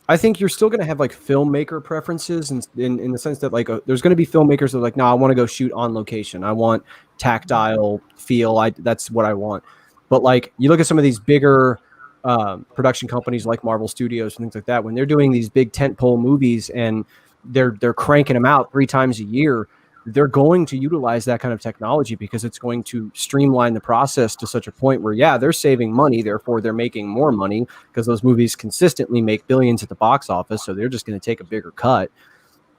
Speaker 2: I think you're still going to have like filmmaker preferences in the sense that there's going to be filmmakers that are like, no, I want to go shoot on location. I want tactile feel. That's what I want. But you look at some of these bigger production companies like Marvel Studios and things like that, when they're doing these big tentpole movies and they're cranking them out 3 times a year, they're going to utilize that kind of technology because it's going to streamline the process to such a point where, they're saving money, therefore they're making more money because those movies consistently make billions at the box office, so they're just going to take a bigger cut.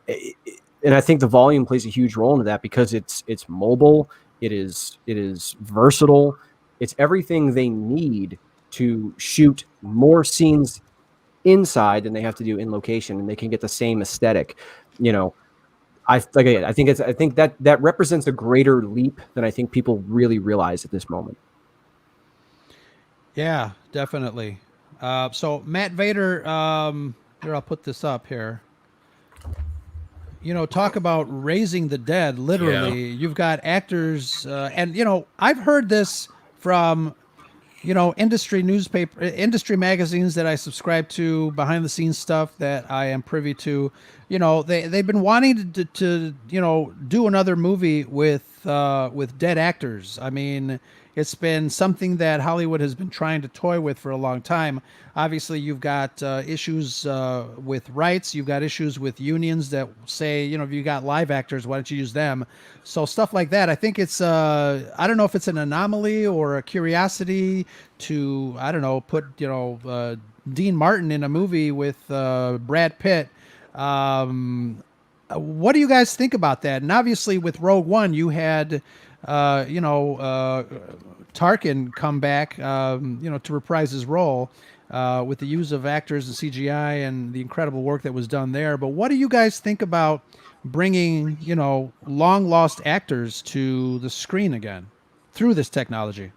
Speaker 2: And I think the volume plays a huge role into that because it's mobile, it is versatile, it's everything they need to shoot more scenes inside than they have to do in location, and they can get the same aesthetic. I think that represents a greater leap than I think people really realize at this moment.
Speaker 1: Yeah, definitely. So Matt Vader, here, I'll put this up here. Talk about raising the dead. Literally, You've got actors, and I've heard this from industry industry magazines that I subscribe to, behind the scenes stuff that I am privy to, they've been wanting to do another movie with dead actors. I mean, it's been something that Hollywood has been trying to toy with for a long time. Obviously, you've got issues with rights. You've got issues with unions that say, if you got live actors, why don't you use them? So stuff like that. I think it's, I don't know if it's an anomaly or a curiosity to, I don't know, put, Dean Martin in a movie with Brad Pitt. What do you guys think about that? And obviously with Rogue One, you had, Tarkin come back, to reprise his role with the use of actors and CGI and the incredible work that was done there. But what do you guys think about bringing, long lost actors to the screen again through this technology?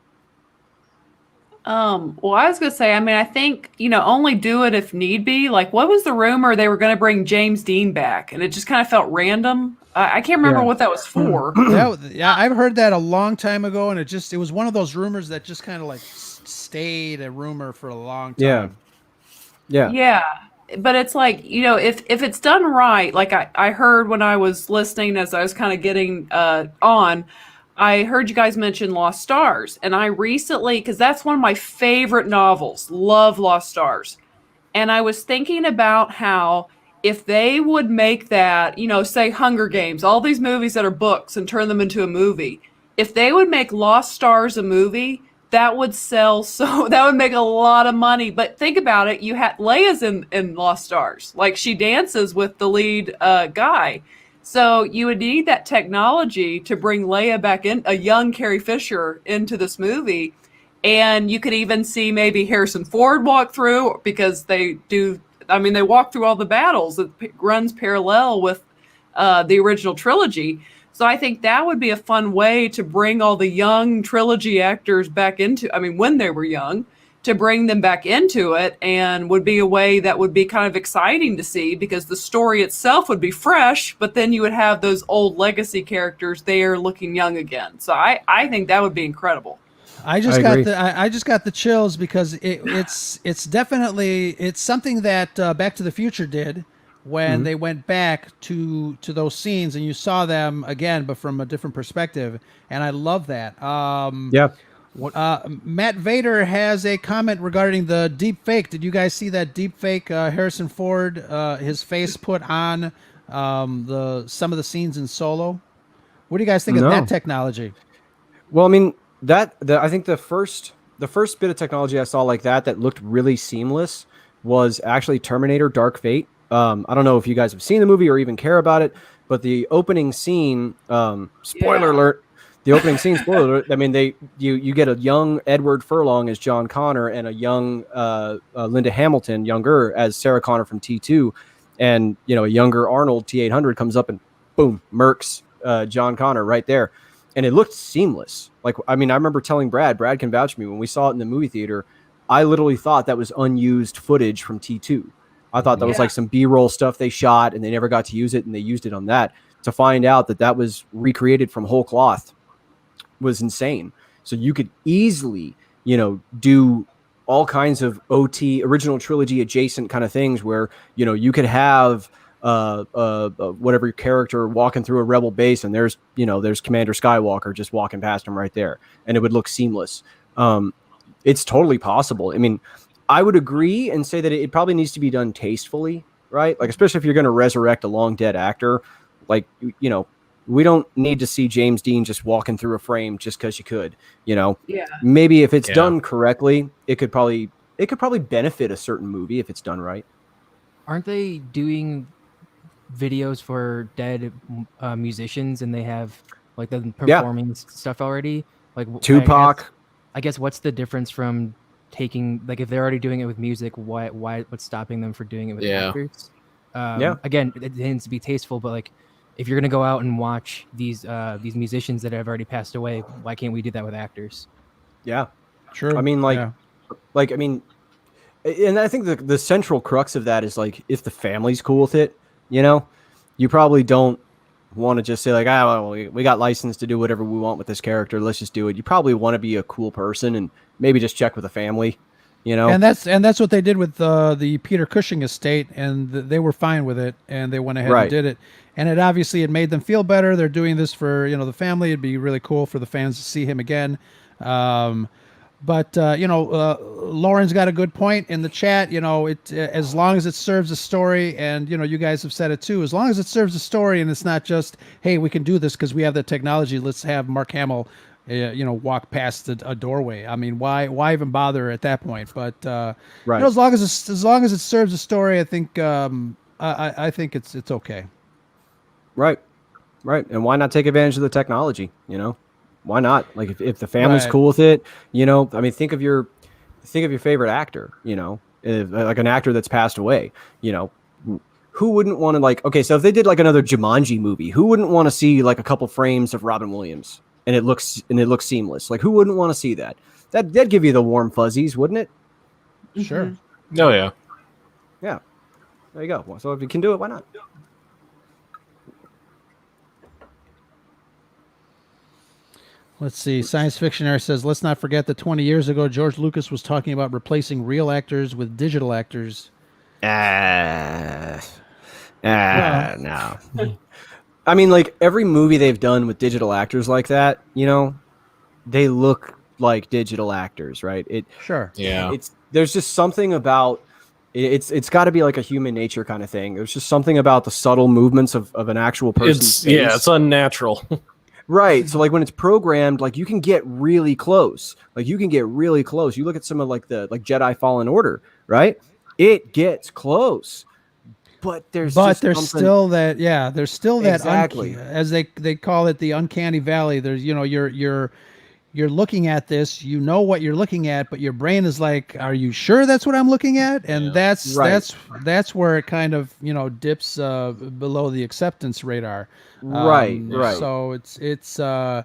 Speaker 5: Well, I was gonna say, I mean, I think, only do it if need be. Like, what was the rumor they were gonna bring James Dean back, and it just kind of felt random. I can't remember what that was for.
Speaker 1: I've heard that a long time ago, and it was one of those rumors that just kind of like stayed a rumor for a long time.
Speaker 5: Yeah. But it's like, if it's done right, like I heard when I was listening as I was kind of getting on, I heard you guys mention Lost Stars, and I recently, because that's one of my favorite novels, love Lost Stars. And I was thinking about how if they would make that, say Hunger Games, all these movies that are books and turn them into a movie, if they would make Lost Stars a movie, that would sell that would make a lot of money. But think about it, you had Leia's in Lost Stars. Like, she dances with the lead guy. So you would need that technology to bring Leia back in, a young Carrie Fisher, into this movie. And you could even see maybe Harrison Ford walk through, because they walk through all the battles. It runs parallel with the original trilogy. So I think that would be a fun way to bring all the young trilogy actors back into, when they were young, to bring them back into it, and would be a way that would be kind of exciting to see, because the story itself would be fresh, but then you would have those old legacy characters there looking young again. So I think that would be incredible.
Speaker 1: I just got the chills, because it's definitely something that Back to the Future did when they went back to those scenes, and you saw them again, but from a different perspective, and I love that. Matt Vader has a comment regarding the deep fake. Did you guys see that deep fake? Harrison Ford, his face put on some of the scenes in Solo. What do you guys think of that technology?
Speaker 2: Well, I mean, I think the first bit of technology I saw like that looked really seamless was actually Terminator: Dark Fate. I don't know if you guys have seen the movie or even care about it, but the opening scene, spoiler alert. The opening scene, spoiler alert, I mean, you get a young Edward Furlong as John Connor, and a young Linda Hamilton, younger, as Sarah Connor from T2, and a younger Arnold T800 comes up and boom, murks John Connor right there, and it looked seamless. Like, I remember telling Brad can vouch for me, when we saw it in the movie theater, I literally thought that was unused footage from T2. I thought that was like some B-roll stuff they shot and they never got to use it, and they used it on that. To find out that was recreated from whole cloth was insane. So you could easily, do all kinds of OT, original trilogy adjacent kind of things, where, you could have whatever character walking through a rebel base, and there's Commander Skywalker just walking past him right there, and it would look seamless. It's totally possible. I mean, I would agree and say that it probably needs to be done tastefully, right? Like, especially if you're going to resurrect a long dead actor, like, we don't need to see James Dean just walking through a frame just because you could, Maybe if it's done correctly, it could probably benefit a certain movie if it's done right.
Speaker 3: Aren't they doing videos for dead musicians, and they have like the performing stuff already? Like
Speaker 2: Tupac.
Speaker 3: I guess what's the difference from taking, like, if they're already doing it with music, what's stopping them from doing it with actors? Again, it needs to be tasteful, but like, if you're going to go out and watch these musicians that have already passed away, why can't we do that with actors?
Speaker 2: Yeah,
Speaker 1: sure.
Speaker 2: And I think the central crux of that is, like, if the family's cool with it, you probably don't want to just say like, well, we got license to do whatever we want with this character. Let's just do it. You probably want to be a cool person and maybe just check with the family,
Speaker 1: And that's what they did with the Peter Cushing estate, and they were fine with it, and they went ahead and did it. And it obviously it made them feel better. They're doing this for the family. It'd be really cool for the fans to see him again. But Lauren's got a good point in the chat. As long as it serves a story, and you guys have said it too. As long as it serves a story, and it's not just, hey, we can do this because we have the technology. Let's have Mark Hamill, walk past a doorway. I mean, why even bother at that point? But as long as it serves a story, I think I think it's okay.
Speaker 2: Right. And why not take advantage of the technology? Why not? Like if the family's cool with it, I mean, think of your favorite actor, like an actor that's passed away, who wouldn't want to okay, so if they did like another Jumanji movie, who wouldn't want to see like a couple frames of Robin Williams and it looks seamless? Like who wouldn't want to see that? That'd give you the warm fuzzies, wouldn't it?
Speaker 1: Sure.
Speaker 4: Oh yeah.
Speaker 2: Yeah. There you go. So if you can do it, why not?
Speaker 1: Let's see. Science Fictionary says, let's not forget that 20 years ago, George Lucas was talking about replacing real actors with digital actors.
Speaker 2: No. I mean, like every movie they've done with digital actors like that, they look like digital actors, right?
Speaker 1: Sure.
Speaker 4: Yeah.
Speaker 2: There's just something about it's got to be like a human nature kind of thing. There's just something about the subtle movements of an actual person's face.
Speaker 4: Yeah, it's unnatural.
Speaker 2: Right. So like when it's programmed, like you can get really close. You look at some of like the Jedi Fallen Order, right? It gets close. But there's
Speaker 1: still that
Speaker 2: exactly.
Speaker 1: as they call it, the uncanny valley. There's you're looking at this, what you're looking at, but your brain is like, are you sure that's what I'm looking at? And that's where it kind of dips below the acceptance radar.
Speaker 2: Right.
Speaker 1: So it's I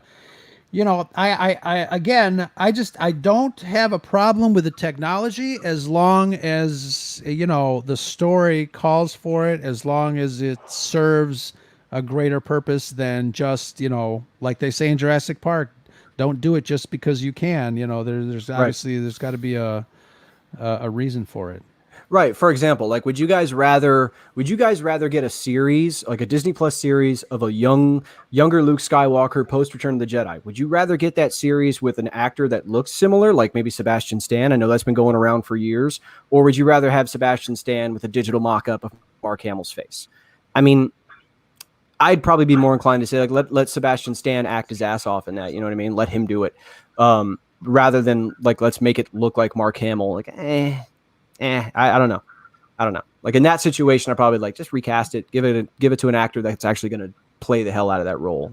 Speaker 1: don't have a problem with the technology as long as the story calls for it, as long as it serves a greater purpose than just like they say in Jurassic Park, don't do it just because you can. There's obviously there's got to be a reason for it.
Speaker 2: Right. For example, like, would you guys rather get a series, like a Disney Plus series of a younger Luke Skywalker post Return of the Jedi? Would you rather get that series with an actor that looks similar, like maybe Sebastian Stan? I know that's been going around for years. Or would you rather have Sebastian Stan with a digital mock-up of Mark Hamill's face? I mean, I'd probably be more inclined to say, like, let Sebastian Stan act his ass off in that. You know what I mean? Let him do it. Rather than, like, let's make it look like Mark Hamill. Like, I don't know. Like in that situation, I probably like just recast it, give it to an actor that's actually going to play the hell out of that role.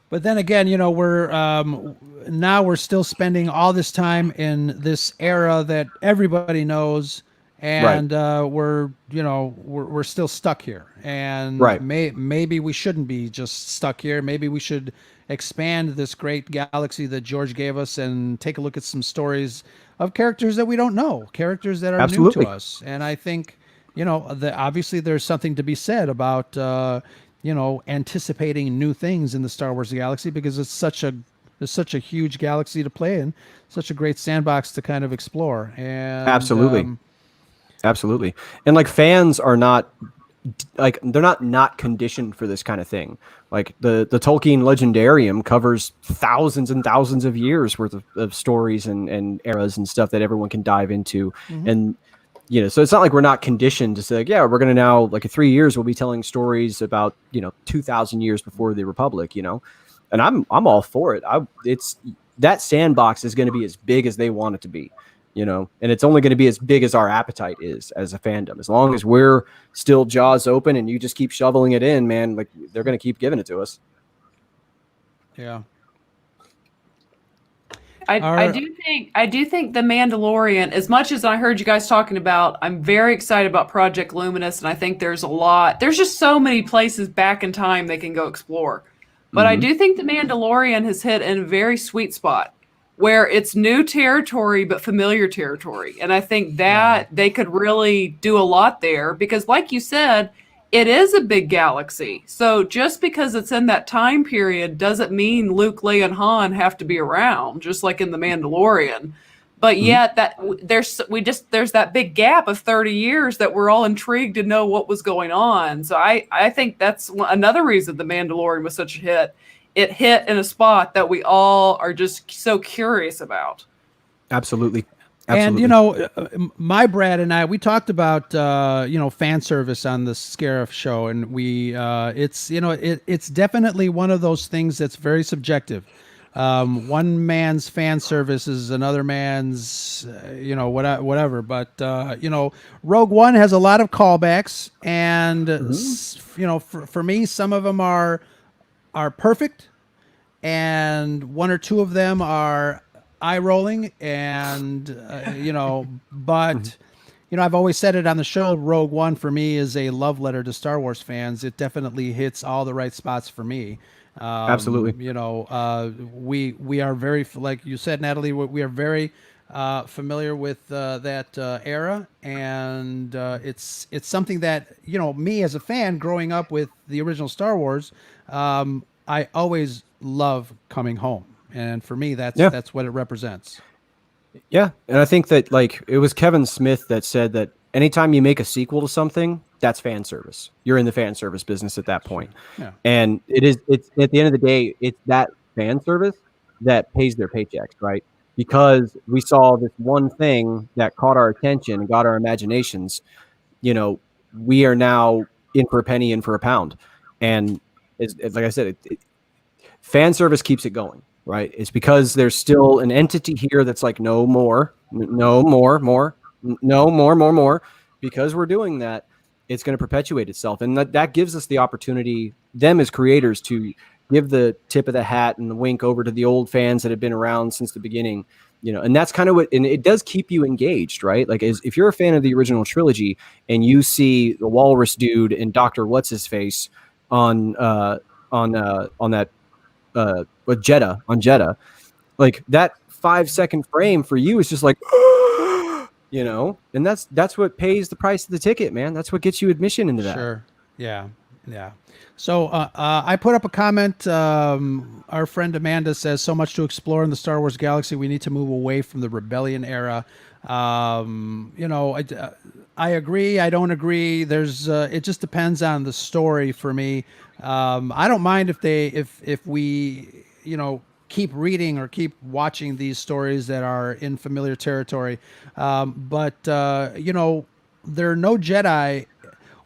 Speaker 1: But then again, we're still spending all this time in this era that everybody knows, and we're still stuck here. And maybe we shouldn't be just stuck here. Maybe we should expand this great galaxy that George gave us and take a look at some stories of characters that we don't know, characters that are new to us. And I think, obviously there's something to be said about, anticipating new things in the Star Wars galaxy, because it's such a huge galaxy to play in, such a great sandbox to kind of explore. And
Speaker 2: Absolutely. And like fans are not like, they're not conditioned for this kind of thing. Like the Tolkien Legendarium covers thousands and thousands of years worth of stories and eras and stuff that everyone can dive into. Mm-hmm. And, so it's not like we're not conditioned to say, like, yeah, we're going to now, like in 3 years, we'll be telling stories about, 2,000 years before the Republic, and I'm all for it. It's that sandbox is going to be as big as they want it to be. And it's only going to be as big as our appetite is as a fandom. As long as we're still jaws open and you just keep shoveling it in, man, like they're going to keep giving it to us.
Speaker 1: Yeah.
Speaker 5: I do think The Mandalorian, as much as I heard you guys talking about, I'm very excited about Project Luminous, and I think there's just so many places back in time they can go explore. But I do think The Mandalorian has hit in a very sweet spot, where it's new territory, but familiar territory. And I think that they could really do a lot there, because like you said, it is a big galaxy. So just because it's in that time period doesn't mean Luke, Leia, and Han have to be around, just like in The Mandalorian. But yet there's that big gap of 30 years that we're all intrigued to know what was going on. So I think that's another reason The Mandalorian was such a hit. It hit in a spot that we all are just so curious about.
Speaker 2: Absolutely.
Speaker 1: And my Brad and I, we talked about fan service on the Scarif show, and it's definitely one of those things that's very subjective. One man's fan service is another man's, whatever. But Rogue One has a lot of callbacks, and for me, some of them are perfect, and one or two of them are eye rolling, and but I've always said it on the show. Rogue One for me is a love letter to Star Wars fans. It definitely hits all the right spots for me.
Speaker 2: Absolutely.
Speaker 1: We are very, like you said, Natalie, we are very familiar with that era, and it's something that me as a fan growing up with the original Star Wars, I always love coming home, and for me that's what it represents.
Speaker 2: Yeah, and I think that it was Kevin Smith that said that anytime you make a sequel to something, that's fan service. You're in the fan service business at that point.
Speaker 1: Yeah.
Speaker 2: And it's at the end of the day, it's that fan service that pays their paychecks, right? Because we saw this one thing that caught our attention and got our imaginations. We are now in for a penny, in for a pound. And it's like I said, fan service keeps it going, right? It's because there's still an entity here that's like, no more, because we're doing that. It's going to perpetuate itself. And that gives us the opportunity, them as creators, to give the tip of the hat and the wink over to the old fans that have been around since the beginning, and that's kind of what, and it does keep you engaged, right? Like, if you're a fan of the original trilogy and you see the Walrus dude and Dr. What's his face on that, with Jeddah, like that 5-second frame for you is just like, and that's what pays the price of the ticket, man. That's what gets you admission into that.
Speaker 1: Sure. Yeah. So I put up a comment. Our friend Amanda says, so much to explore in the Star Wars galaxy. We need to move away from the Rebellion era. I agree. I don't agree. It just depends on the story for me. I don't mind if we keep reading or keep watching these stories that are in familiar territory. But there are no Jedi.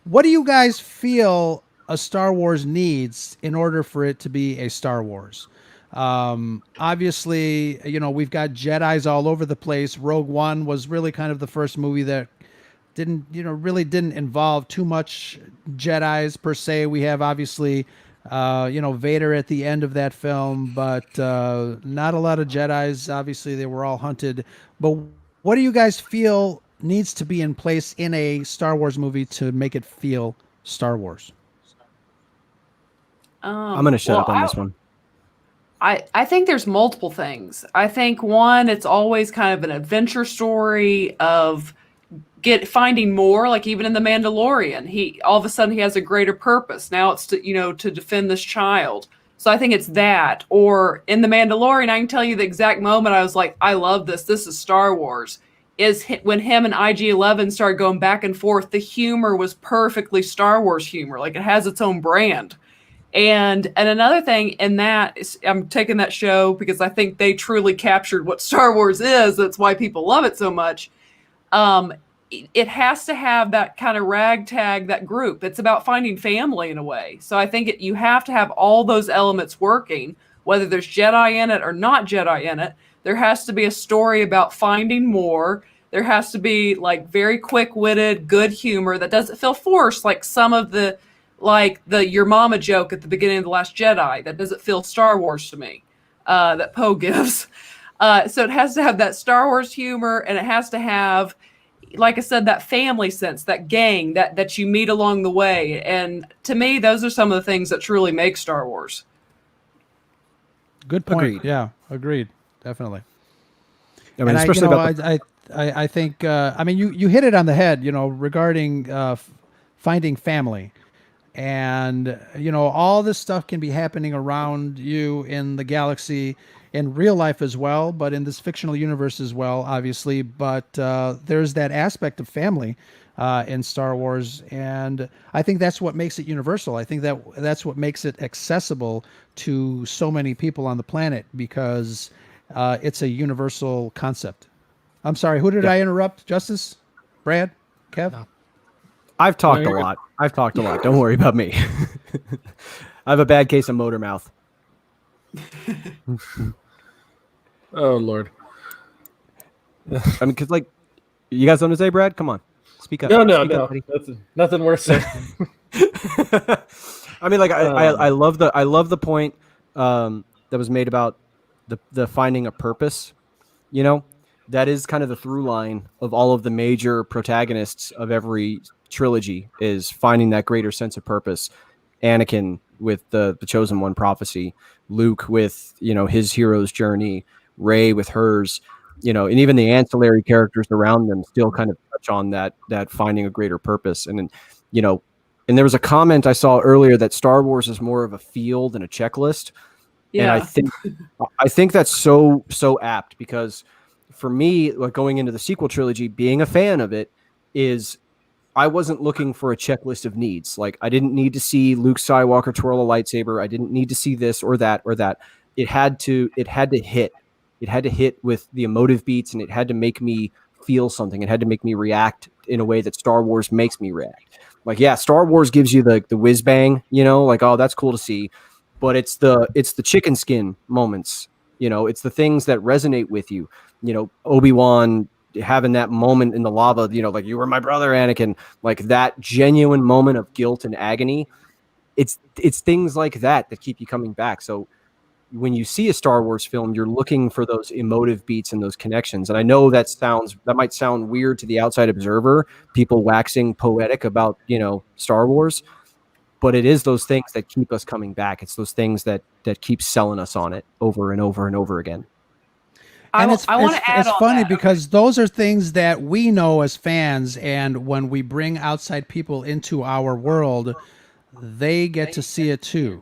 Speaker 1: What do you guys feel a Star Wars needs in order for it to be a Star Wars? Obviously, we've got Jedis all over the place. Rogue One was really kind of the first movie that really didn't involve too much Jedis per se. We have obviously, Vader at the end of that film, but not a lot of Jedis. Obviously, they were all hunted. But what do you guys feel needs to be in place in a Star Wars movie to make it feel Star Wars?
Speaker 2: I'm going to shut up on this one.
Speaker 5: I think there's multiple things. I think one, it's always kind of an adventure story of finding more. Like even in The Mandalorian, he all of a sudden he has a greater purpose. Now it's to defend this child. So I think it's that. Or in The Mandalorian, I can tell you the exact moment I was like, I love this. This is Star Wars. Is when him and IG-11 started going back and forth. The humor was perfectly Star Wars humor. Like it has its own brand. And another thing in that is, I'm taking that show because I think they truly captured what Star Wars is. That's why people love it so much. It has to have that kind of ragtag, that group. It's about finding family in a way. So I think you have to have all those elements working, whether there's Jedi in it or not Jedi in it. There has to be a story about finding more. There has to be like very quick-witted, good humor that doesn't feel forced, like some of the your mama joke at the beginning of The Last Jedi. That doesn't feel Star Wars to me, that Poe gives. So it has to have that Star Wars humor, and it has to have, like I said, that family sense, that gang that you meet along the way. And to me, those are some of the things that truly make Star Wars.
Speaker 1: Good point.
Speaker 2: Agreed.
Speaker 1: Yeah, agreed. Definitely.
Speaker 2: I mean,
Speaker 1: and
Speaker 2: especially
Speaker 1: I think, you hit it on the head, regarding finding family. and all this stuff can be happening around you in the galaxy, in real life as well, but in this fictional universe as well, obviously. But there's that aspect of family in Star Wars, and I think that's what makes it universal. I think that's what makes it accessible to so many people on the planet, because it's a universal concept. I'm sorry, who did I interrupt? Justice? Brad? Kev?
Speaker 3: No.
Speaker 2: I've talked a lot. Don't worry about me. I have a bad case of motor mouth.
Speaker 4: Oh Lord.
Speaker 2: I mean, because like, you guys want to say, Brad? Come on, speak up.
Speaker 4: No.
Speaker 2: That's
Speaker 4: Nothing worth saying.
Speaker 2: I mean, like, I love the point that was made about the finding a purpose. That is kind of the through line of all of the major protagonists of every trilogy, is finding that greater sense of purpose. Anakin with the Chosen One prophecy, Luke with his hero's journey, Rey with hers, and even the ancillary characters around them still kind of touch on that finding a greater purpose. And and there was a comment I saw earlier that Star Wars is more of a feel than a checklist.
Speaker 5: Yeah.
Speaker 2: And I think that's so apt, because for me, like, going into the sequel trilogy, being a fan of it, is I wasn't looking for a checklist of needs. Like, I didn't need to see Luke Skywalker twirl a lightsaber. I didn't need to see this or that or that. It had to hit. It had to hit with the emotive beats, and it had to make me feel something. It had to make me react in a way that Star Wars makes me react. Like, yeah, Star Wars gives you the whiz bang, like, oh, that's cool to see. But it's the chicken skin moments. It's the things that resonate with you. Obi-Wan having that moment in the lava, like, you were my brother, Anakin, like that genuine moment of guilt and agony. It's things like that keep you coming back. So when you see a Star Wars film, you're looking for those emotive beats and those connections. And I know that might sound weird to the outside observer, people waxing poetic about, Star Wars, but it is those things that keep us coming back. It's those things that keep selling us on it over and over and over again.
Speaker 1: And
Speaker 5: I want to add
Speaker 1: it's
Speaker 5: on
Speaker 1: funny
Speaker 5: that.
Speaker 1: because those are things that we know as fans, and when we bring outside people into our world, they get to see it too.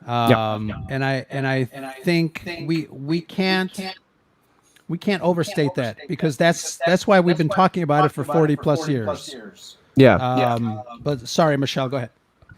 Speaker 1: And I think we can't overstate that, because that's why we've been talking about it for 40 plus years.
Speaker 2: Yeah.
Speaker 1: But sorry, Michelle, go ahead.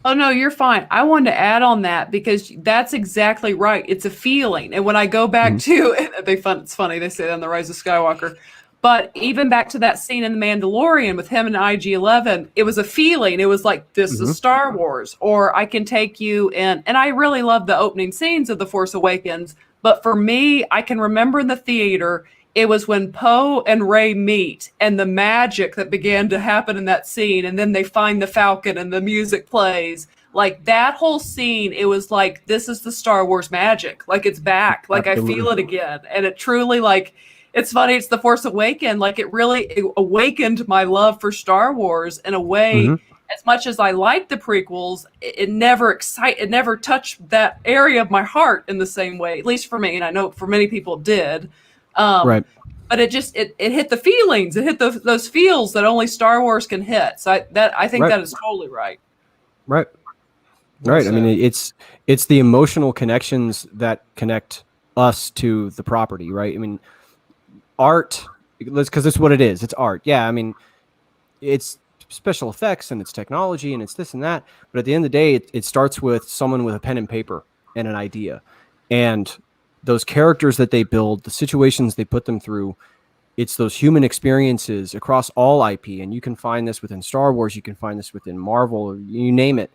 Speaker 5: Oh, no, you're fine. I wanted to add on that because that's exactly right. It's a feeling. And when I go back to it's funny, they say that on The Rise of Skywalker, but even back to that scene in The Mandalorian with him and IG-11, it was a feeling. It was like, this is Star Wars, or I can take you in. And I really love the opening scenes of The Force Awakens. But for me, I can remember in the theater, it was when Poe and Rey meet and the magic that began to happen in that scene. And then they find the Falcon and the music plays. Like, that whole scene, it was like, this is the Star Wars magic. Like, it's back. Like, absolutely. I feel it again. And it truly, like, it's funny. It's The Force Awakens. Like, it awakened my love for Star Wars in a way. As much as I like the prequels, it never touched that area of my heart in the same way, at least for me. And I know for many people it did. Right. But it hit the feelings. It hit those feels that only Star Wars can hit. So I think that is totally right.
Speaker 2: Right. Right. I mean, it's the emotional connections that connect us to the property, right? I mean, art, because it's what it is. It's art. Yeah. I mean, it's special effects and it's technology and it's this and that. But at the end of the day, it starts with someone with a pen and paper and an idea. And those characters that they build, the situations they put them through, it's those human experiences across all IP. And you can find this within Star Wars. You can find this within Marvel, you name it.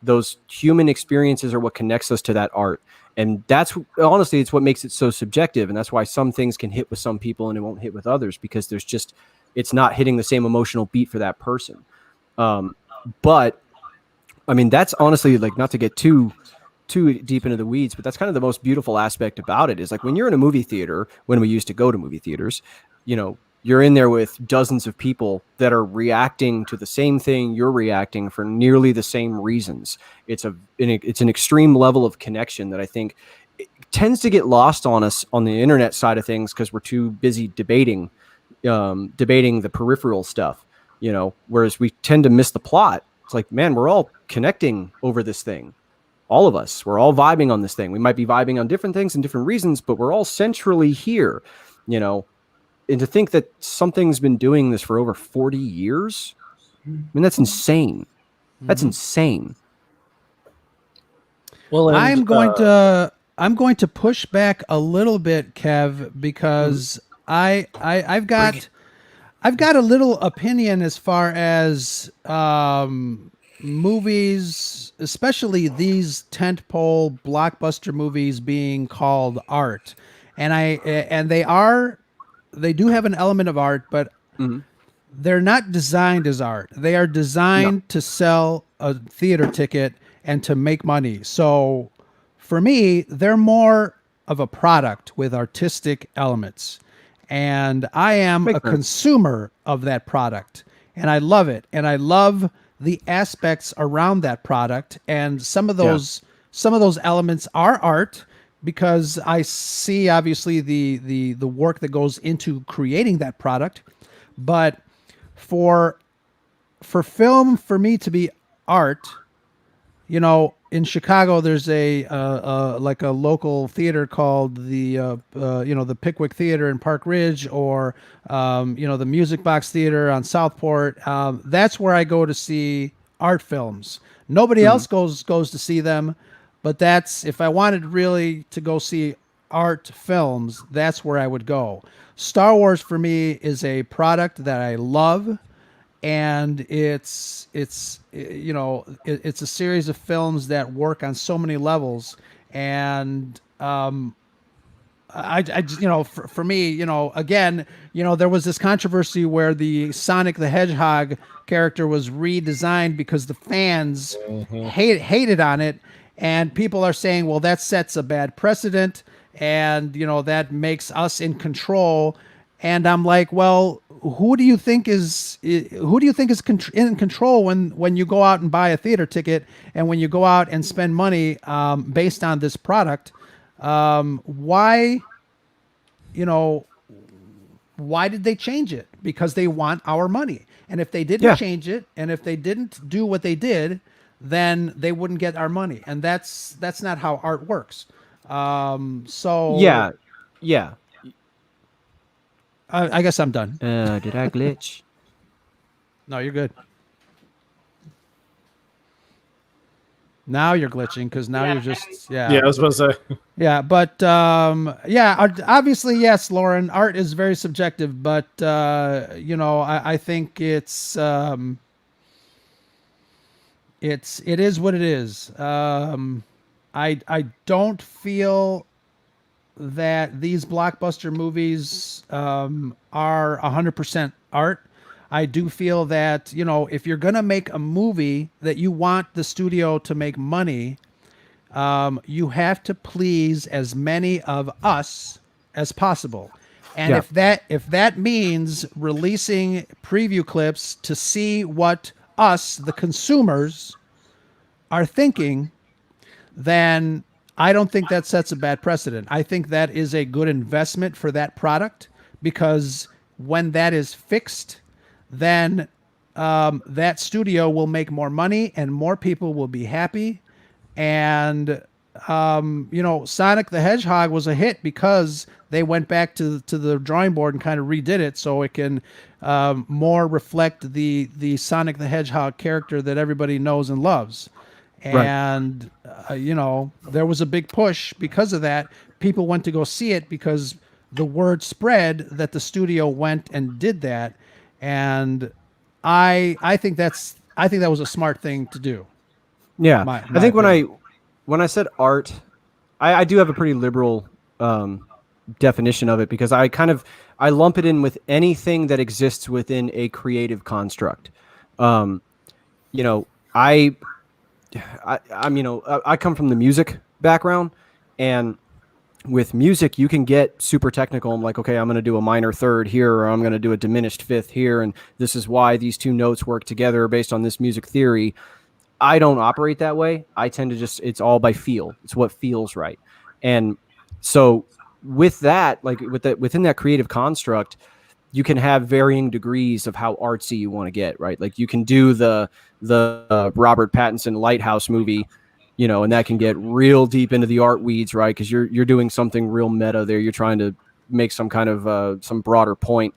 Speaker 2: Those human experiences are what connects us to that art. And that's, honestly, it's what makes it so subjective. And that's why some things can hit with some people and it won't hit with others, because it's not hitting the same emotional beat for that person. But I mean, that's honestly, like, not to get too deep into the weeds, but that's kind of the most beautiful aspect about it, is like when you're in a movie theater, when we used to go to movie theaters, you're in there with dozens of people that are reacting to the same thing you're reacting for nearly the same reasons. It's an extreme level of connection that I think tends to get lost on us on the internet side of things, because we're too busy debating the peripheral stuff, whereas we tend to miss the plot It's like, man, we're all connecting over this thing. All of us, we're all vibing on this thing. We might be vibing on different things and different reasons, but we're all centrally here, you know. And to think that something's been doing this for over 40 years, I mean, that's insane. That's insane.
Speaker 4: Well, and,
Speaker 1: I'm going to push back a little bit, Kev, because I've got a little opinion as far as movies, especially these tentpole blockbuster movies being called art, and they do have an element of art, but they're not designed as art. They are designed to sell a theater ticket and to make money. So for me, they're more of a product with artistic elements. And I am a consumer of that product. And I love it. And I love the aspects around that product. And some of those elements are art, because I see obviously the work that goes into creating that product. But for film, for me to be art, you know, in Chicago, there's like a local theater called the Pickwick Theater in Park Ridge, or the Music Box Theater on Southport. That's where I go to see art films. Nobody else goes to see them, but that's, if I wanted really to go see art films, that's where I would go. Star Wars for me is a product that I love. And it's a series of films that work on so many levels. And for me, again, there was this controversy where the Sonic the Hedgehog character was redesigned because the fans hated on it, and people are saying, well, that sets a bad precedent, and that makes us in control. And I'm like, well, who do you think is in control when you go out and buy a theater ticket, and when you go out and spend money based on this product? Why did they change it? Because they want our money. And if they didn't change it, and if they didn't do what they did, then they wouldn't get our money. And that's not how art works.
Speaker 2: Yeah.
Speaker 1: I guess I'm done.
Speaker 2: Did I glitch?
Speaker 1: No, you're good. Now you're glitching, because now you're just
Speaker 4: Yeah, I was about to say.
Speaker 1: Yeah, but obviously, yes, Lauren, art is very subjective, but I think it is what it is. I don't feel that these blockbuster movies are 100% art. I do feel that, if you're going to make a movie that you want the studio to make money, you have to please as many of us as possible. And if that means releasing preview clips to see what us, the consumers, are thinking, then I don't think that sets a bad precedent. I think that is a good investment for that product, because when that is fixed, then that studio will make more money and more people will be happy. And Sonic the Hedgehog was a hit because they went back to the drawing board and kind of redid it so it can more reflect the Sonic the Hedgehog character that everybody knows and loves. And there was a big push because of that. People went to go see it because the word spread that the studio went and did that. And I think that was a smart thing to do.
Speaker 2: Yeah,
Speaker 1: my
Speaker 2: I think
Speaker 1: opinion.
Speaker 2: when I said art, I do have a pretty liberal definition of it, because I lump it in with anything that exists within a creative construct. I come from the music background, and with music, you can get super technical. I'm like, okay, I'm going to do a minor third here, or I'm going to do a diminished fifth here, and this is why these two notes work together based on this music theory. I don't operate that way. I tend to it's all by feel. It's what feels right. And so with that, like within that creative construct, you can have varying degrees of how artsy you want to get, right? Like you can do the Robert Pattinson Lighthouse movie, you know, and that can get real deep into the art weeds, right? Because you're doing something real meta there. You're trying to make some kind of some broader point.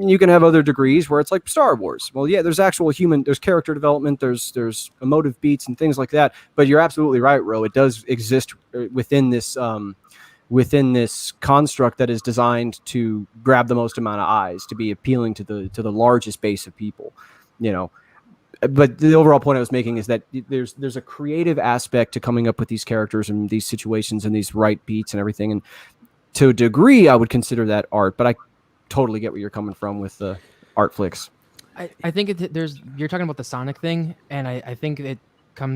Speaker 2: You can have other degrees where it's like Star Wars. Well, yeah, there's there's character development, there's emotive beats and things like that. But you're absolutely right, Ro. It does exist within this construct that is designed to grab the most amount of eyes, to be appealing to the largest base of people, you know. But the overall point I was making is that there's a creative aspect to coming up with these characters and these situations and these right beats and everything. And to a degree, I would consider that art, but I totally get where you're coming from with the art flicks.
Speaker 3: I think you're talking about the Sonic thing, and I think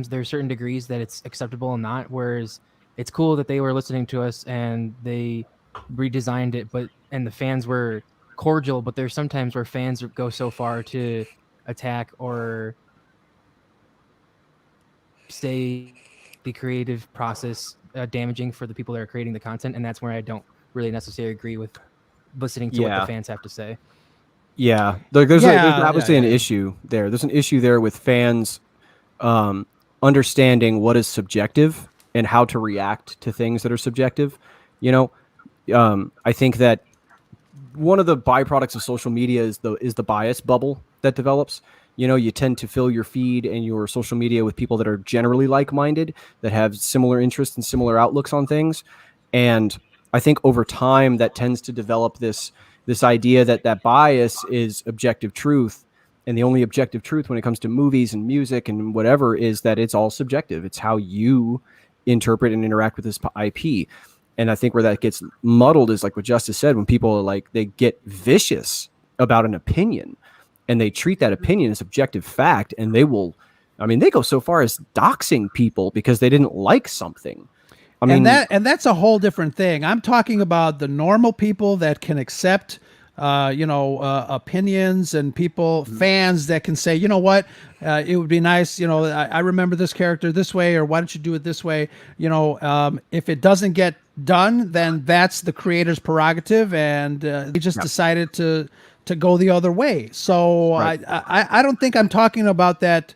Speaker 3: there's certain degrees that it's acceptable and not, whereas it's cool that they were listening to us and they redesigned it, and the fans were cordial, but there's sometimes where fans go so far to attack or say the creative process damaging for the people that are creating the content, and that's where I don't really necessarily agree with listening to what the fans have to say.
Speaker 2: Yeah, there's obviously an issue there. There's an issue there with fans understanding what is subjective and how to react to things that are subjective. You know, I think that one of the byproducts of social media is the bias bubble that develops. You know, you tend to fill your feed and your social media with people that are generally like-minded, that have similar interests and similar outlooks on things. And I think over time that tends to develop this idea that bias is objective truth. And the only objective truth when it comes to movies and music and whatever is that it's all subjective. It's how you interpret and interact with this IP. And I think where that gets muddled is like what Justice said, when people are like, they get vicious about an opinion and they treat that opinion as objective fact. And they go so far as doxing people because they didn't like something. I mean,
Speaker 1: and that's a whole different thing. I'm talking about the normal people that can accept, opinions, and fans that can say, you know what, it would be nice. You know, I remember this character this way, or why don't you do it this way? You know, if it doesn't get done, then that's the creator's prerogative, and they just decided to go the other way. So right. I don't think I'm talking about that.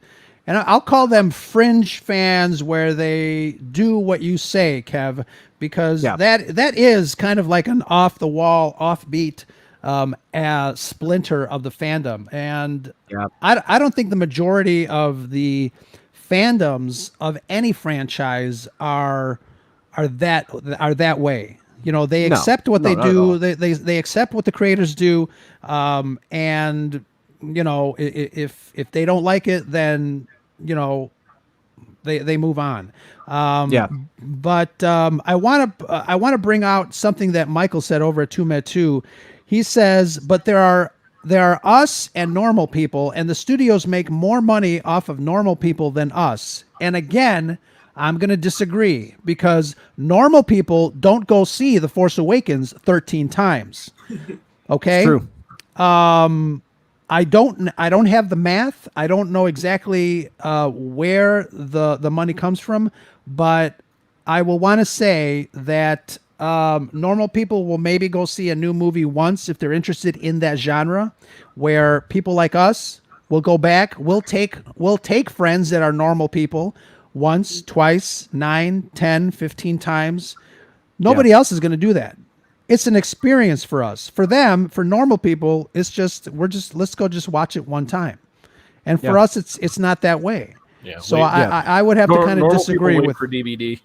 Speaker 1: And I'll call them fringe fans where they do what you say, Kev, because that is kind of like an off-the-wall, offbeat splinter of the fandom. And I don't think the majority of the fandoms of any franchise are that way. You know, they accept what they do. They accept what the creators do. And, you know, if they don't like it, then, you know, they move on. But I want to bring out something that Michael said over at 2Met2. He says, but there are us and normal people, and the studios make more money off of normal people than us. And again, I'm going to disagree, because normal people don't go see The Force Awakens 13 times. Okay?
Speaker 2: It's true.
Speaker 1: I don't have the math. I don't know exactly where the money comes from, but I will want to say that normal people will maybe go see a new movie once if they're interested in that genre, where people like us will go back. We'll take friends that are normal people once, twice, 9, 10, 15 times. Nobody else is going to do that. It's an experience for us. For them, for normal people, it's just let's go just watch it one time. And for us, it's not that way. Yeah. So I would have to kind of disagree with
Speaker 4: for DVD.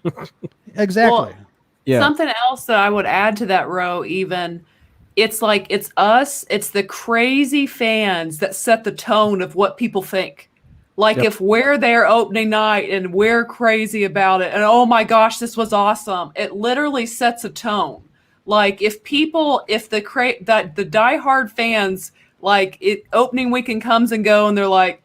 Speaker 1: Exactly.
Speaker 5: Well, something else that I would add to that row, even, it's like it's us, it's the crazy fans that set the tone of what people think. Like if we're there opening night and we're crazy about it, and oh my gosh, this was awesome, it literally sets a tone. Like if the diehard fans, like opening weekend comes and go and they're like,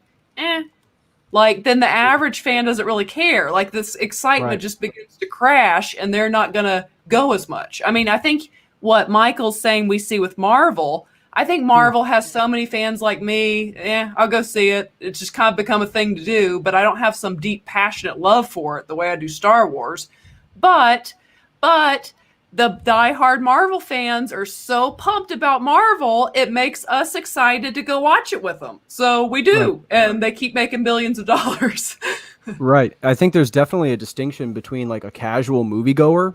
Speaker 5: like then the average fan doesn't really care. Like this excitement just begins to crash and they're not going to go as much. I mean, I think what Michael's saying we see with Marvel, I think Marvel has so many fans like me. I'll go see it. It's just kind of become a thing to do, but I don't have some deep, passionate love for it the way I do Star Wars. But the diehard Marvel fans are so pumped about Marvel, it makes us excited to go watch it with them. So we do, and they keep making billions of dollars.
Speaker 2: Right. I think there's definitely a distinction between like a casual moviegoer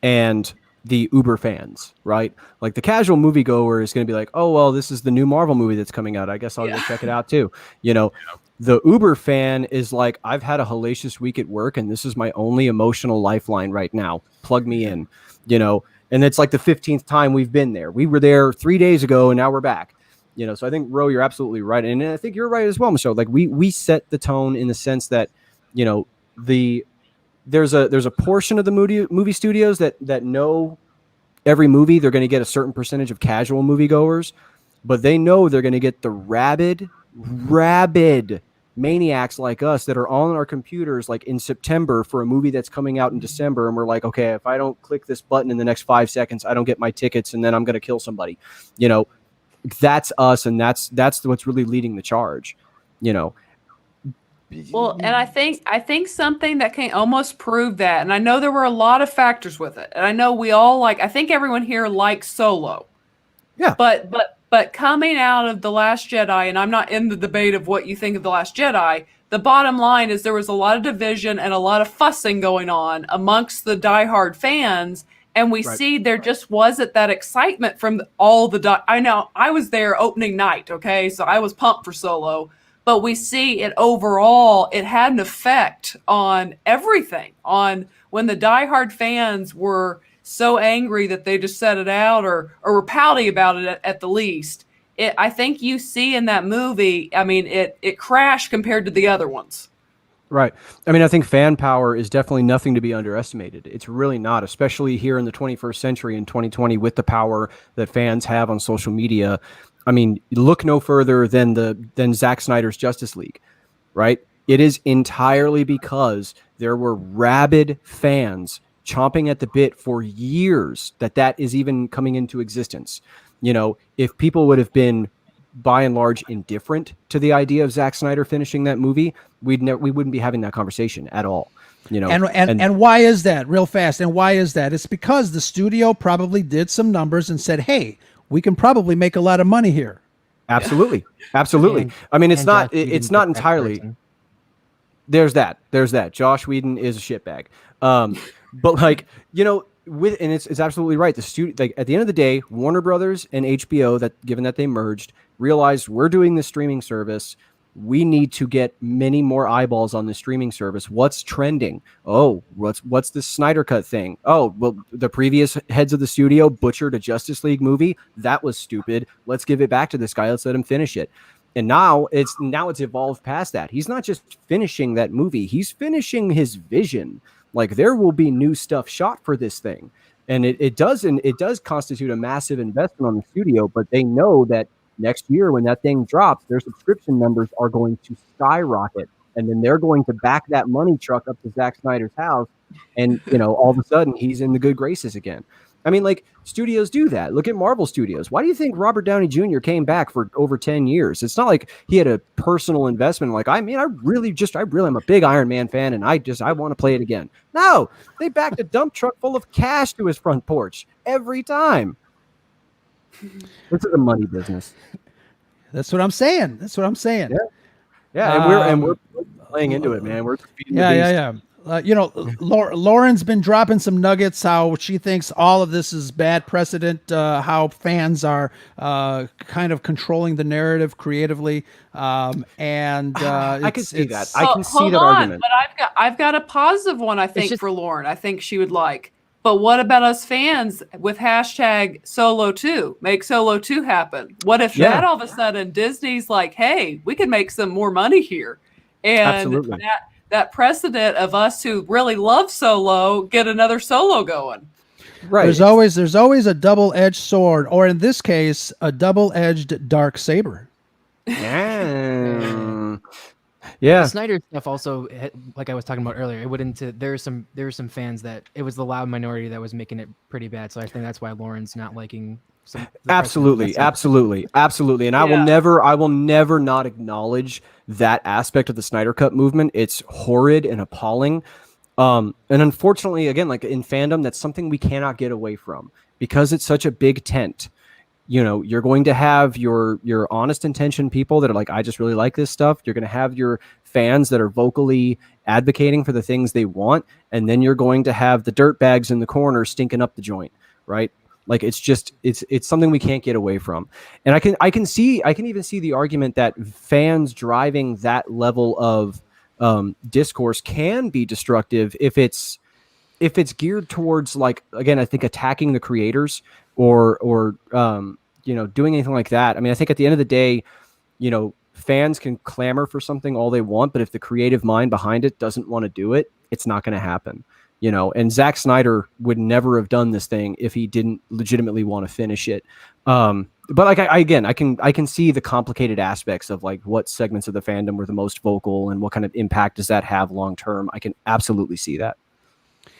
Speaker 2: and the Uber fans, right? Like the casual moviegoer is going to be like, oh, well, this is the new Marvel movie that's coming out. I guess I'll go check it out too. You know, the Uber fan is like, I've had a hellacious week at work and this is my only emotional lifeline right now. Plug me in, you know, and it's like the 15th time we've been there. We were there 3 days ago and now we're back. You know, so I think, Ro, you're absolutely right. And I think you're right as well, Michelle. Like we set the tone in the sense that, you know, there's a portion of the movie studios that know every movie they're going to get a certain percentage of casual moviegoers, but they know they're going to get the rabid maniacs like us that are on our computers like in September for a movie that's coming out in December, and we're like, okay, if I don't click this button in the next 5 seconds, I don't get my tickets, and then I'm going to kill somebody. You know, that's us, and that's what's really leading the charge. You know.
Speaker 5: Well, and I think something that can almost prove that, and I know there were a lot of factors with it, and I know we all I think everyone here likes Solo.
Speaker 2: Yeah.
Speaker 5: But coming out of The Last Jedi, and I'm not in the debate of what you think of The Last Jedi, the bottom line is there was a lot of division and a lot of fussing going on amongst the diehard fans, and we see there just wasn't that excitement from all the I know I was there opening night, okay, so I was pumped for Solo. But we see it overall, it had an effect on everything, on when the diehard fans were so angry that they just set it out or were pouty about it at the least. I think you see in that movie, I mean, it crashed compared to the other ones.
Speaker 2: Right. I mean, I think fan power is definitely nothing to be underestimated. It's really not, especially here in the 21st century in 2020 with the power that fans have on social media. I mean, look no further than Zack Snyder's Justice League, right? It is entirely because there were rabid fans chomping at the bit for years that is even coming into existence. You know, if people would have been by and large indifferent to the idea of Zack Snyder finishing that movie, we wouldn't be having that conversation at all. You know,
Speaker 1: and why is that? Real fast. And why is that? It's because the studio probably did some numbers and said, hey, we can probably make a lot of money here.
Speaker 2: Absolutely. Absolutely. I mean, it's not entirely. There's that. Josh Whedon is a shitbag. But like, you know, it's absolutely right. The studio, like at the end of the day, Warner Brothers and HBO, that given that they merged, realized we're doing this streaming service. We need to get many more eyeballs on the streaming service. What's trending? Oh, what's the Snyder Cut thing? Oh, well, the previous heads of the studio butchered a Justice League movie. That was stupid. Let's give it back to this guy. Let's let him finish it. And now it's evolved past that. He's not just finishing that movie. He's finishing his vision. Like there will be new stuff shot for this thing. And it does constitute a massive investment on the studio, but they know that next year, when that thing drops, their subscription numbers are going to skyrocket, and then they're going to back that money truck up to Zack Snyder's house, and you know, all of a sudden, he's in the good graces again. I mean, like studios do that. Look at Marvel Studios. Why do you think Robert Downey Jr. came back for over 10 years? It's not like he had a personal investment. Like, I mean, I really am a big Iron Man fan, and I want to play it again. No, they backed a dump truck full of cash to his front porch every time. This is a money business.
Speaker 1: That's what I'm saying.
Speaker 2: Yeah, and we're playing into it, man. We're feeding the beast.
Speaker 1: You know, Lauren's been dropping some nuggets. How she thinks all of this is bad precedent. How fans are kind of controlling the narrative creatively, and
Speaker 2: I can see that. I can see
Speaker 5: hold
Speaker 2: that
Speaker 5: on,
Speaker 2: argument.
Speaker 5: But I've got a positive one. I think for Lauren, I think she would like. But what about us fans with hashtag Solo 2? Make Solo 2 happen. What if that all of a sudden Disney's like, hey, we can make some more money here, and that precedent of us who really love Solo get another Solo going.
Speaker 2: Right.
Speaker 1: There's always a double-edged sword, or in this case, a double-edged dark saber.
Speaker 2: Yeah.
Speaker 3: The Snyder stuff also, like I was talking about earlier, it went into there were some fans that it was the loud minority that was making it pretty bad. So I think that's why Lauren's not liking.
Speaker 2: Absolutely. And I will never not acknowledge that aspect of the Snyder Cut movement. It's horrid and appalling. And unfortunately, again, like in fandom, that's something we cannot get away from because it's such a big tent. You know, you're going to have your honest intention people that are like, I just really like this stuff. You're going to have your fans that are vocally advocating for the things they want, and then you're going to have the dirtbags in the corner stinking up the joint, right? Like it's something we can't get away from. And I can even see the argument that fans driving that level of discourse can be destructive if it's geared towards, like, again, I think attacking the creators or doing anything like that. I mean, I think at the end of the day, fans can clamor for something all they want, but if the creative mind behind it doesn't want to do it, it's not going to happen. And Zack Snyder would never have done this thing if he didn't legitimately want to finish it. But like I can see the complicated aspects of like what segments of the fandom were the most vocal and what kind of impact does that have long term. I can absolutely see that.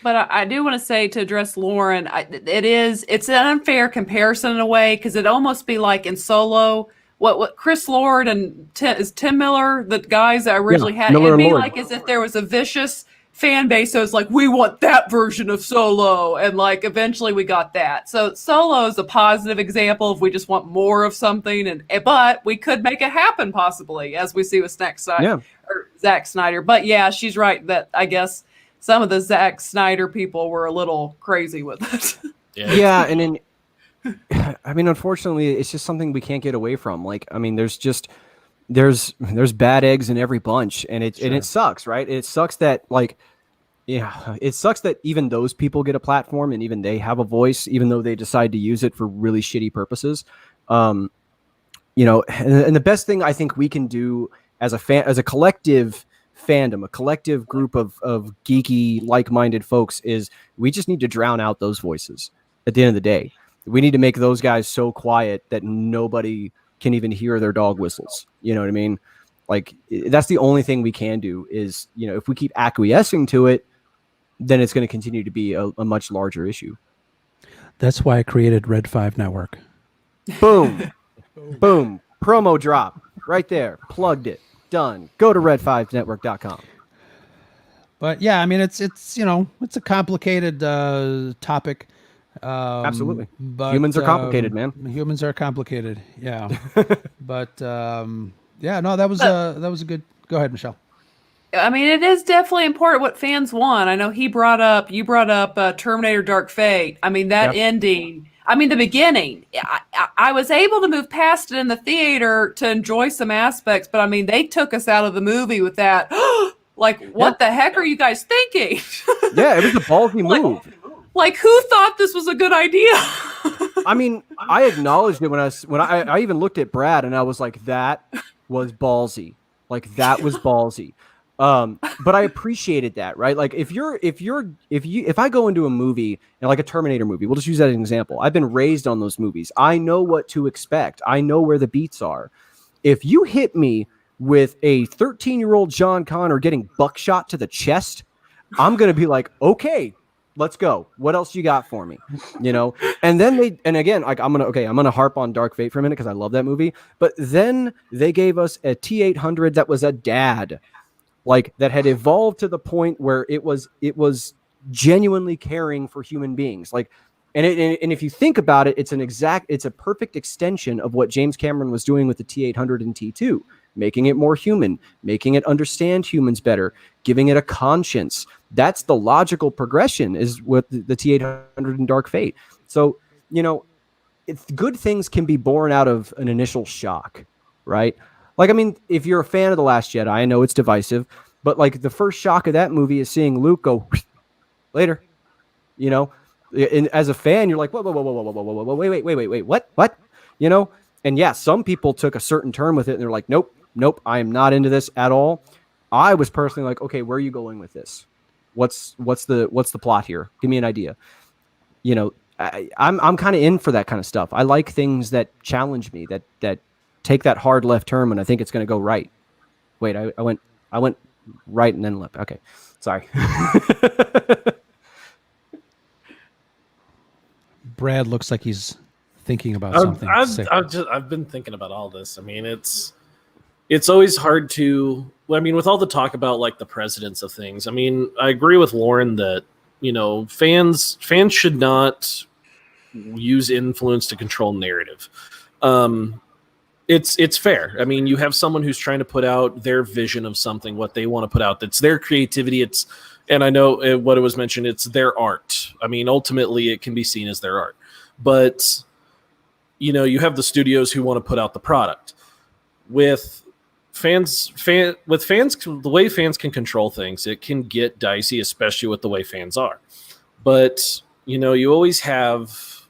Speaker 5: But I do want to say, to address Lauren, it's an unfair comparison in a way, because it'd almost be like in Solo, what Chris Lord and Tim Miller, the guys that originally had,
Speaker 2: Miller
Speaker 5: it'd be
Speaker 2: and Lord.
Speaker 5: like as if there was a vicious fan base. So it's like, we want that version of Solo, and like eventually we got that. So Solo is a positive example of we just want more of something, but we could make it happen possibly, as we see with Zack Snyder. But yeah, she's right that I guess some of the Zack Snyder people were a little crazy with it.
Speaker 2: Yeah, and I mean, unfortunately, it's just something we can't get away from. Like, I mean, there's bad eggs in every bunch, and it sucks, right? It sucks that it sucks that even those people get a platform and even they have a voice, even though they decide to use it for really shitty purposes. And the best thing I think we can do as a collective fandom, a collective group of geeky, like-minded folks, is we just need to drown out those voices. At the end of the day, we need to make those guys so quiet that nobody can even hear their dog whistles. You know what I mean? Like, that's the only thing we can do is, if we keep acquiescing to it, then it's going to continue to be a much larger issue.
Speaker 1: That's why I created Red 5 Network.
Speaker 2: Boom. Boom. Promo drop right there. Plugged it. Done. Go to red5network.com.
Speaker 1: But yeah, I mean, it's a complicated topic.
Speaker 2: Absolutely.
Speaker 1: But
Speaker 2: humans are complicated, man.
Speaker 1: Humans are complicated. Yeah. But yeah, no, that was a good. Go ahead, Michelle.
Speaker 5: I mean, it is definitely important what fans want. I know you brought up Terminator Dark Fate. I mean, that ending. I mean, the beginning, I was able to move past it in the theater to enjoy some aspects, but I mean, they took us out of the movie with that. Like, what the heck are you guys thinking?
Speaker 2: Yeah, it was a ballsy move.
Speaker 5: Like, who thought this was a good idea?
Speaker 2: I mean, I acknowledged it when I even looked at Brad and I was like, that was ballsy. Like, that was ballsy. But I appreciated that, right? Like, if I go into a movie, like a Terminator movie, we'll just use that as an example. I've been raised on those movies. I know what to expect. I know where the beats are. If you hit me with a 13-year-old John Connor getting buckshot to the chest, I'm going to be like, okay, let's go. What else you got for me? And then I'm going to harp on Dark Fate for a minute because I love that movie. But then they gave us a T-800 that was a dad. Like, that had evolved to the point where it was genuinely caring for human beings. Like, and if you think about it, it's a perfect extension of what James Cameron was doing with the T-800 and T2, making it more human, making it understand humans better, giving it a conscience. That's the logical progression, is with the T-800 and Dark Fate. So, good things can be born out of an initial shock, right? Like, I mean, if you're a fan of The Last Jedi, I know it's divisive, but like the first shock of that movie is seeing Luke go later, and as a fan, you're like, whoa, wait, what? And yeah, some people took a certain turn with it and they're like, nope, I am not into this at all. I was personally like, okay, where are you going with this? What's the plot here? Give me an idea. I'm kind of in for that kind of stuff. I like things that challenge me, that take that hard left turn when I think it's going to go right. Wait, I went right and then left. Okay, sorry.
Speaker 1: Brad looks like he's thinking about something.
Speaker 4: I've been thinking about all this. I mean, it's always hard to. I mean, with all the talk about like the precedence of things, I mean, I agree with Lauren that fans should not use influence to control narrative. It's fair. I mean, you have someone who's trying to put out their vision of something, what they want to put out. That's their creativity. And I know what it was mentioned. It's their art. I mean, ultimately, it can be seen as their art. But you have the studios who want to put out the product. With fans, the way fans can control things, it can get dicey, especially with the way fans are. But you always have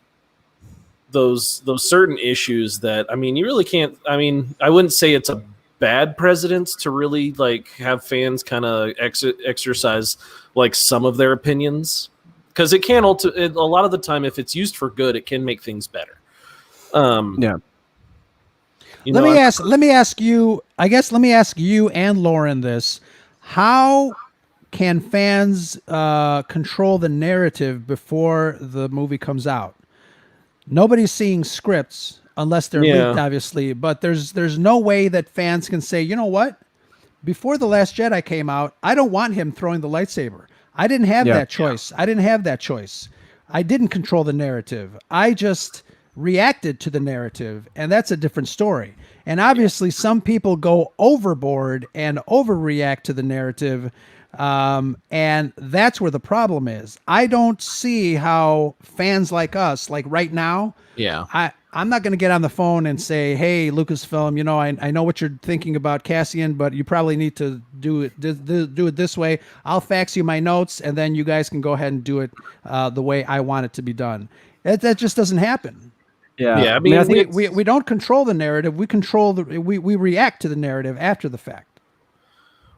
Speaker 4: those certain issues that, I mean, you really can't. I mean, I wouldn't say it's a bad precedent to really like have fans kind of exercise like some of their opinions, because it can a lot of the time, if it's used for good, it can make things better.
Speaker 2: Yeah.
Speaker 1: Let me ask you and Lauren this: how can fans control the narrative before the movie comes out? Nobody's seeing scripts unless they're leaked, obviously, but there's no way that fans can say, you know what? Before The Last Jedi came out, I don't want him throwing the lightsaber. I didn't have that choice. I didn't have that choice. I didn't control the narrative. I just reacted to the narrative, and that's a different story. And obviously, some people go overboard and overreact to the narrative, and that's where the problem is. I don't see how fans like us, like right now, I'm not going to get on the phone and say, hey, Lucasfilm, I know what you're thinking about Cassian, but you probably need to do it this way. I'll fax you my notes, and then you guys can go ahead and do it the way I want it to be done. That just doesn't happen.
Speaker 2: Yeah.
Speaker 4: I mean,
Speaker 2: I think
Speaker 1: we don't control the narrative. We control we react to the narrative after the fact.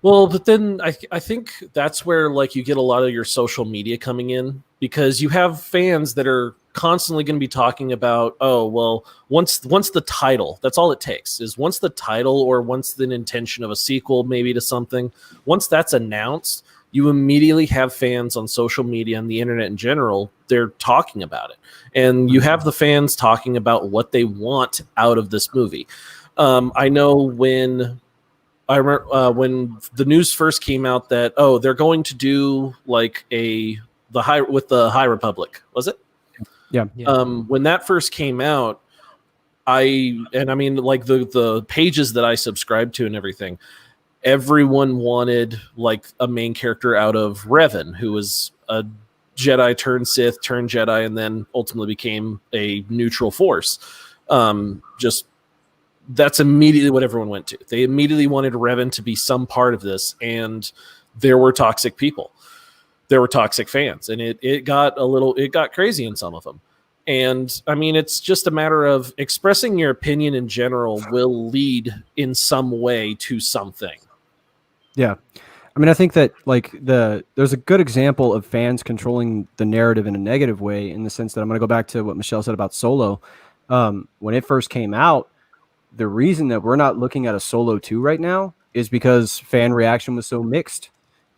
Speaker 4: Well, but then I think that's where like you get a lot of your social media coming in, because you have fans that are constantly going to be talking about, oh, well, once the title, that's all it takes, is once the title or once the intention of a sequel maybe to something, once that's announced, you immediately have fans on social media and the internet in general, they're talking about it. And you have the fans talking about what they want out of this movie. I know when the news first came out that, oh, they're going to do like the High Republic, was it?
Speaker 2: Yeah.
Speaker 4: When that first came out, I mean, like the pages that I subscribed to and everything, everyone wanted like a main character out of Revan, who was a Jedi turned Sith turned Jedi, and then ultimately became a neutral force. That's immediately what everyone went to. They immediately wanted Revan to be some part of this, and there were toxic people. There were toxic fans, and it got crazy in some of them. And I mean, it's just a matter of expressing your opinion in general will lead in some way to something.
Speaker 2: Yeah. I mean, I think that like there's a good example of fans controlling the narrative in a negative way, in the sense that I'm going to go back to what Michelle said about Solo. When it first came out, the reason that we're not looking at a Solo 2 right now is because fan reaction was so mixed,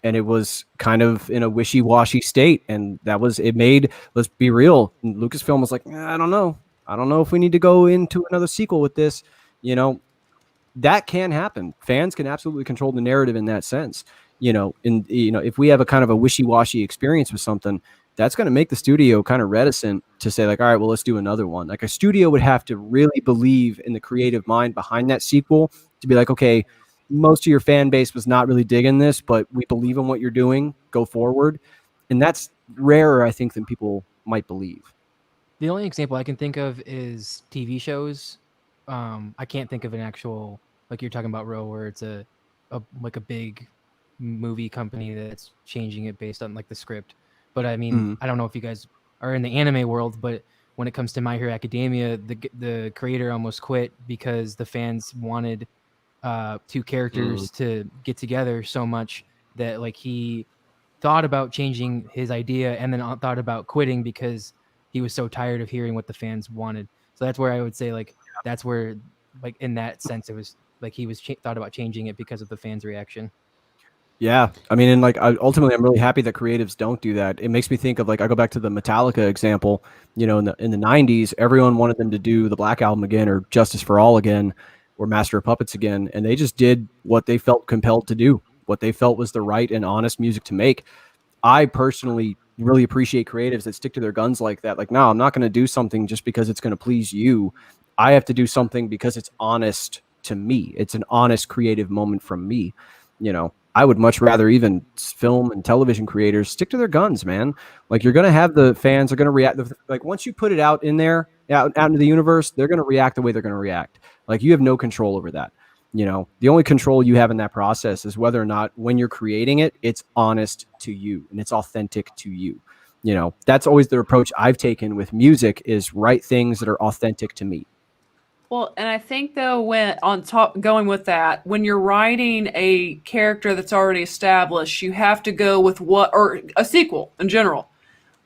Speaker 2: and it was kind of in a wishy-washy state. And let's be real, Lucasfilm was like, I don't know if we need to go into another sequel with this. That can happen. Fans can absolutely control the narrative in that sense. If we have a kind of a wishy-washy experience with something, that's going to make the studio kind of reticent to say like, all right, well, let's do another one. Like a studio would have to really believe in the creative mind behind that sequel to be like, okay, most of your fan base was not really digging this, but we believe in what you're doing. Go forward. And that's rarer, I think, than people might believe.
Speaker 3: The only example I can think of is TV shows. I can't think of an actual, like you're talking about, Ro, where it's a big movie company that's changing it based on like the script. But I mean, I don't know if you guys are in the anime world, but when it comes to My Hero Academia, the creator almost quit because the fans wanted two characters to get together so much that like he thought about changing his idea and then thought about quitting because he was so tired of hearing what the fans wanted. So that's where I would say like that's where like in that sense it was like he was thought about changing it because of the fans' reaction.
Speaker 2: Yeah, I mean, and like ultimately, I'm really happy that creatives don't do that. It makes me think of like I go back to the Metallica example. In the '90s, everyone wanted them to do the Black Album again or Justice for All again, or Master of Puppets again, and they just did what they felt compelled to do, what they felt was the right and honest music to make. I personally really appreciate creatives that stick to their guns like that. Like, no, I'm not going to do something just because it's going to please you. I have to do something because it's honest to me. It's an honest creative moment from me. You know, I would much rather even film and television creators stick to their guns, man. Like, you're going to have the fans are going to react. Like, once you put it out in there, out into the universe, they're going to react the way they're going to react. Like, you have no control over that. You know, the only control you have in that process is whether or not when you're creating it, it's honest to you and it's authentic to you. You know, that's always the approach I've taken with music, is write things that are authentic to me.
Speaker 5: Well, and I think though, going with that, when you're writing a character that's already established, you have to go with or a sequel in general,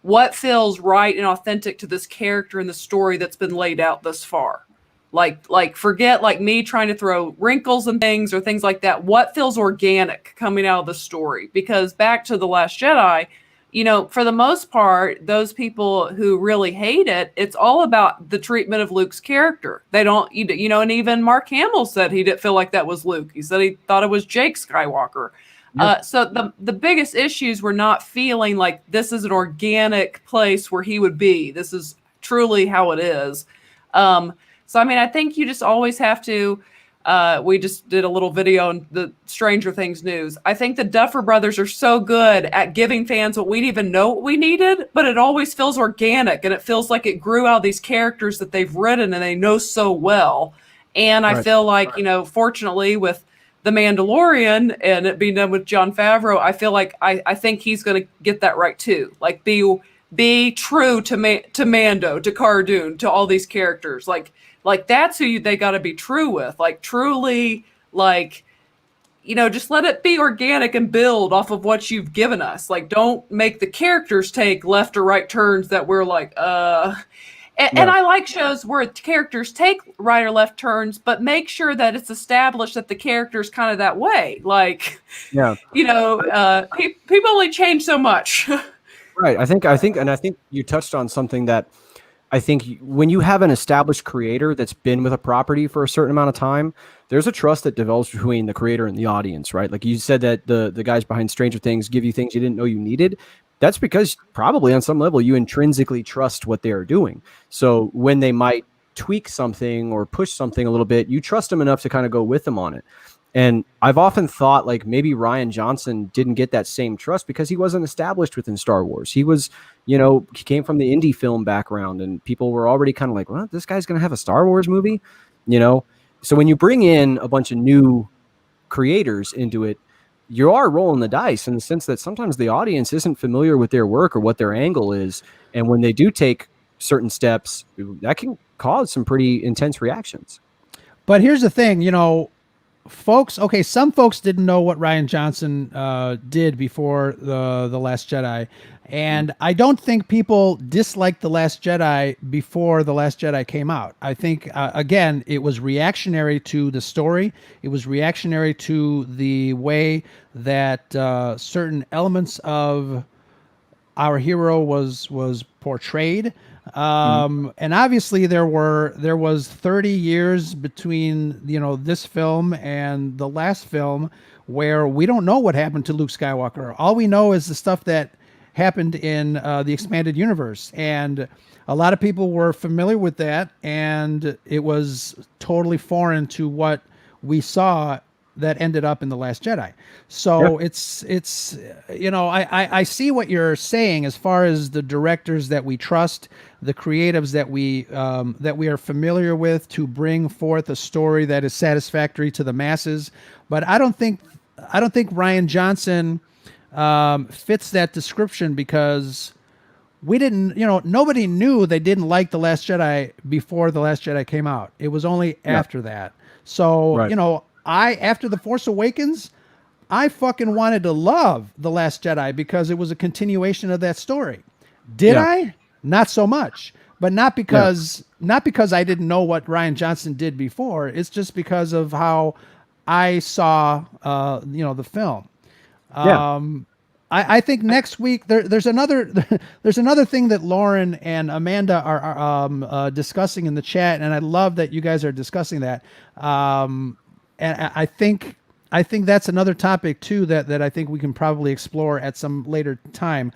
Speaker 5: what feels right and authentic to this character and the story that's been laid out thus far. Like forget like me trying to throw wrinkles and things or things like that. What feels organic coming out of the story? Because back to The Last Jedi, you know, for the most part, those people who really hate it, it's all about the treatment of Luke's character. They don't, you know, and even Mark Hamill said he didn't feel like that was Luke. He said he thought it was Jake Skywalker. Yep. So the biggest issues were not feeling like this is an organic place where he would be. This is truly how it is. So, I mean, I think you just always have to, we just did a little video on the Stranger Things news. I think the Duffer Brothers are so good at giving fans what we didn't even know what we needed, but it always feels organic and it feels like it grew out of these characters that they've written and they know so well. And I feel like, you know, fortunately with The Mandalorian and it being done with Jon Favreau, I feel like I think he's going to get that right too. Like be true to Mando, to Cara Dune, to all these characters. Like that's who they got to be true with. Like truly, like, you know, just let it be organic and build off of what you've given us. Like, don't make the characters take left or right turns that we're like, And I like shows where characters take right or left turns, but make sure that it's established that the character's kind of that way. Like, you know, people only change so much.
Speaker 2: Right. I think you touched on something that I think when you have an established creator that's been with a property for a certain amount of time, there's a trust that develops between the creator and the audience, right? Like you said that the guys behind Stranger Things give you things you didn't know you needed. That's because probably on some level you intrinsically trust what they are doing. So when they might tweak something or push something a little bit, you trust them enough to kind of go with them on it. And I've often thought like maybe Rian Johnson didn't get that same trust because he wasn't established within Star Wars. He was, you know, he came from the indie film background and people were already kind of like, well, this guy's going to have a Star Wars movie, you know? So when you bring in a bunch of new creators into it, you are rolling the dice in the sense that sometimes the audience isn't familiar with their work or what their angle is. And when they do take certain steps, that can cause some pretty intense reactions.
Speaker 1: But here's the thing, you know, some folks didn't know what Rian Johnson did before the Last Jedi, and I don't think people disliked The Last Jedi before The Last Jedi came out. I think again it was reactionary to the story. It was reactionary to the way that certain elements of our hero was portrayed. And obviously there was 30 years between, you know, this film and the last film where we don't know what happened to Luke Skywalker. All we know is the stuff that happened in the expanded universe. And a lot of people were familiar with that. And it was totally foreign to what we saw that ended up in The Last Jedi. So it's you know, I see what you're saying as far as the directors that we trust, the creatives that we are familiar with to bring forth a story that is satisfactory to the masses. But I don't think Rian Johnson fits that description because we didn't, you know, nobody knew they didn't like The Last Jedi before The Last Jedi came out. It was only after that. So, you know, after The Force Awakens, I fucking wanted to love The Last Jedi because it was a continuation of that story. Did I? Not so much. But not because I didn't know what Rian Johnson did before. It's just because of how I saw you know, the film. I think next week there's another thing that Lauren and Amanda are discussing in the chat, and I love that you guys are discussing that. And I think that's another topic too that I think we can probably explore at some later time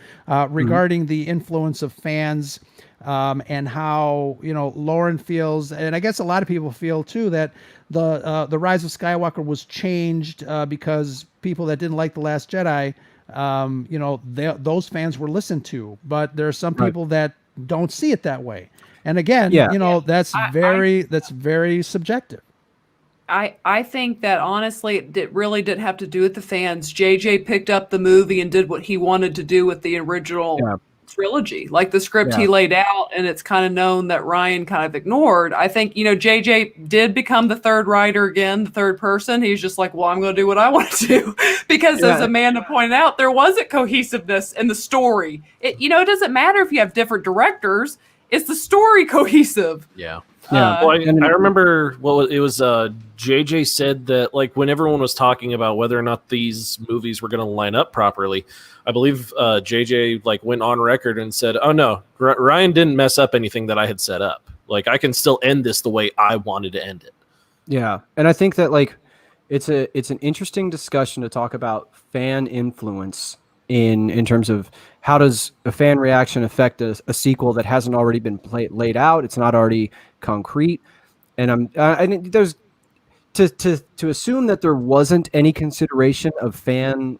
Speaker 1: regarding the influence of fans. And how Lauren feels, and I guess a lot of people feel too, that the Rise of Skywalker was changed because people that didn't like The Last Jedi, those fans were listened to, but there are some people that don't see it that way. And again, that's very subjective.
Speaker 5: I think that honestly, it really didn't have to do with the fans. JJ picked up the movie and did what he wanted to do with the original trilogy, like the script he laid out, and it's kind of known that Ryan kind of ignored. I think JJ did become the third writer again, the third person. He's just like, well, I'm going to do what I want to do, because as Amanda pointed out, there wasn't cohesiveness in the story. It doesn't matter if you have different directors; it's the story cohesive.
Speaker 4: Yeah. Well, I remember it was JJ said that, like, when everyone was talking about whether or not these movies were going to line up properly, I believe JJ went on record and said, "Oh no, Ryan didn't mess up anything that I had set up. Like, I can still end this the way I wanted to end it."
Speaker 2: Yeah, and I think that it's an interesting discussion to talk about fan influence in terms of how does a fan reaction affect a sequel that hasn't already been laid out. It's not already concrete, and I think there's to assume that there wasn't any consideration of fan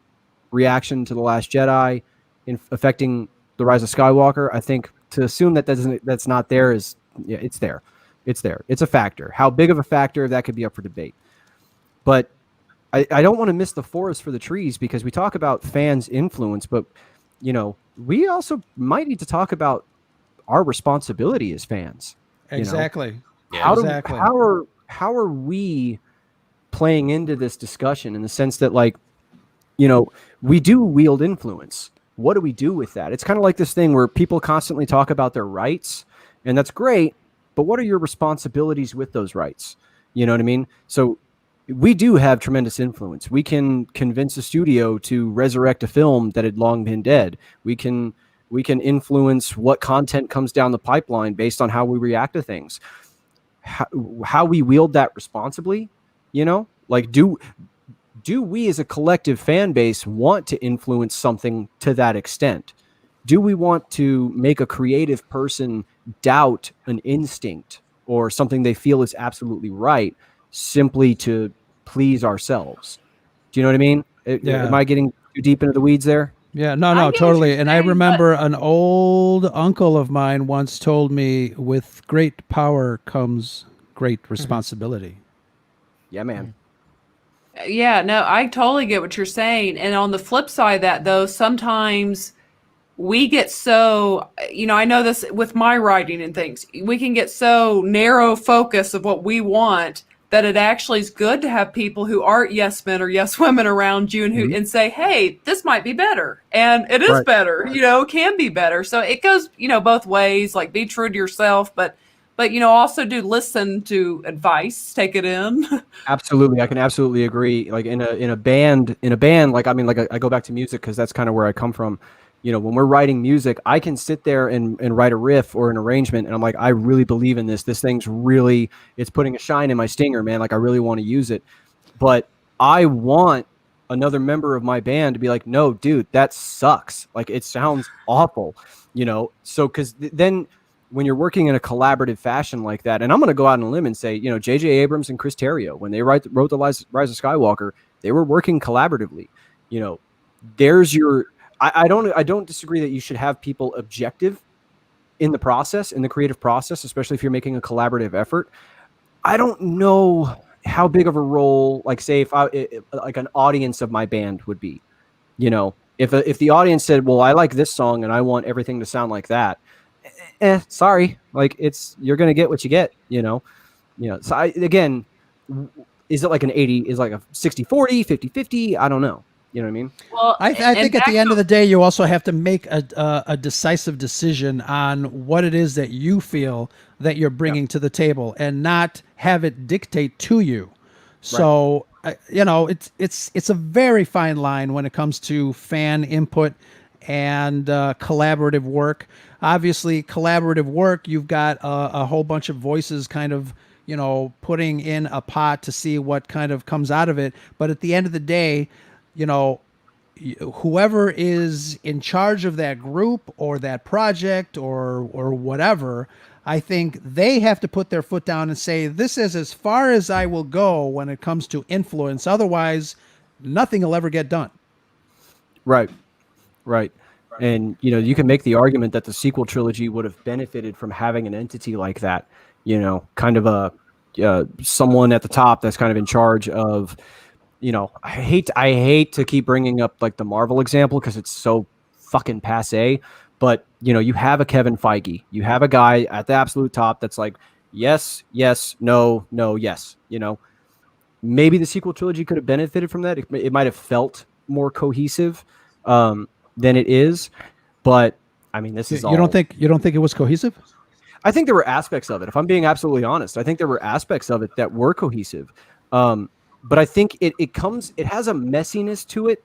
Speaker 2: reaction to The Last Jedi in affecting The Rise of Skywalker. I think to assume that's not there is it's there. It's a factor. How big of a factor, that could be up for debate, but I don't want to miss the forest for the trees, because we talk about fans' influence, but we also might need to talk about our responsibility as fans.
Speaker 1: Exactly.
Speaker 2: How are we playing into this discussion in the sense that we do wield influence? What do we do with that? It's kind of like this thing where people constantly talk about their rights, and that's great, but what are your responsibilities with those rights? You know what I mean? So we do have tremendous influence. We can convince a studio to resurrect a film that had long been dead. We can influence what content comes down the pipeline based on how we react to things. How we wield that responsibly, do we as a collective fan base want to influence something to that extent? Do we want to make a creative person doubt an instinct or something they feel is absolutely right, simply to please ourselves? Do you know what I mean? Am I getting too deep into the weeds there?
Speaker 1: Yeah, no, totally. And I remember an old uncle of mine once told me, with great power comes great responsibility.
Speaker 2: Yeah, man.
Speaker 5: Yeah, no, I totally get what you're saying. And on the flip side of that, though, sometimes we get so, I know this with my writing and things, we can get so narrow focus of what we want that it actually is good to have people who aren't yes men or yes women around you and say, hey, this might be better. And it is better, can be better. So it goes, both ways, like be true to yourself, but also do listen to advice, take it in.
Speaker 2: Absolutely. I can absolutely agree. Like in a band, I go back to music because that's kind of where I come from. When we're writing music, I can sit there and write a riff or an arrangement, and I'm like, I really believe in this. This thing's really, it's putting a shine in my stinger, man. Like, I really want to use it. But I want another member of my band to be like, no, dude, that sucks. Like, it sounds awful, So, because then when you're working in a collaborative fashion like that, and I'm going to go out on a limb and say, J.J. Abrams and Chris Terrio, when they wrote the Rise of Skywalker, they were working collaboratively. There's your... I don't disagree that you should have people objective in the process, in the creative process, especially if you're making a collaborative effort. I don't know how big of a role, say, if an audience of my band would be, if the audience said, well, I like this song and I want everything to sound like that. Sorry. You're going to get what you get, So again, is it like an 80, is like a 60-40, 50-50? I don't know. You know what I mean?
Speaker 5: Well,
Speaker 1: I think at the end of the day, you also have to make a decisive decision on what it is that you feel that you're bringing to the table, and not have it dictate to you. So it's a very fine line when it comes to fan input and collaborative work. Obviously, collaborative work, you've got a whole bunch of voices kind of, putting in a pot to see what kind of comes out of it. But at the end of the day, whoever is in charge of that group or that project or whatever, I think they have to put their foot down and say, this is as far as I will go when it comes to influence. Otherwise, nothing will ever get done.
Speaker 2: Right. And, you can make the argument that the sequel trilogy would have benefited from having an entity like that, kind of someone at the top that's kind of in charge of, I hate to keep bringing up like the Marvel example because it's so fucking passe, but you have a Kevin Feige, you have a guy at the absolute top that's like, yes, no, yes, maybe the sequel trilogy could have benefited from that. It might have felt more cohesive than it is, but I mean, this is
Speaker 1: you don't think it was cohesive?
Speaker 2: I think there were aspects of it. If I'm being absolutely honest, I think there were aspects of it that were cohesive. But I think it has a messiness to it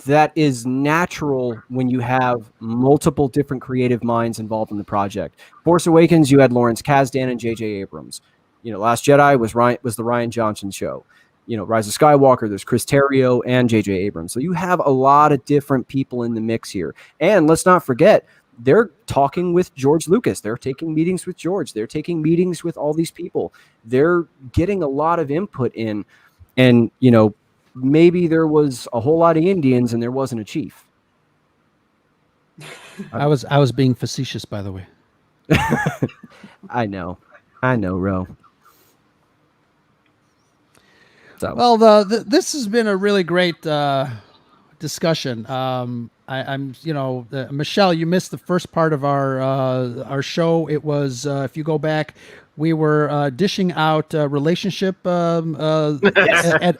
Speaker 2: that is natural when you have multiple different creative minds involved in the project. Force Awakens, you had Lawrence Kasdan and J.J. Abrams. Last Jedi was the Rian Johnson show. Rise of Skywalker, there's Chris Terrio and J.J. Abrams. So you have a lot of different people in the mix here. And let's not forget, they're talking with George Lucas. They're taking meetings with George. They're taking meetings with all these people. They're getting a lot of input in. And, maybe there was a whole lot of Indians and there wasn't a chief.
Speaker 1: I was being facetious, by the way.
Speaker 2: I know, Ro. So.
Speaker 1: Well, this has been a really great discussion. Michelle, you missed the first part of our show. It was, if you go back, we were dishing out relationship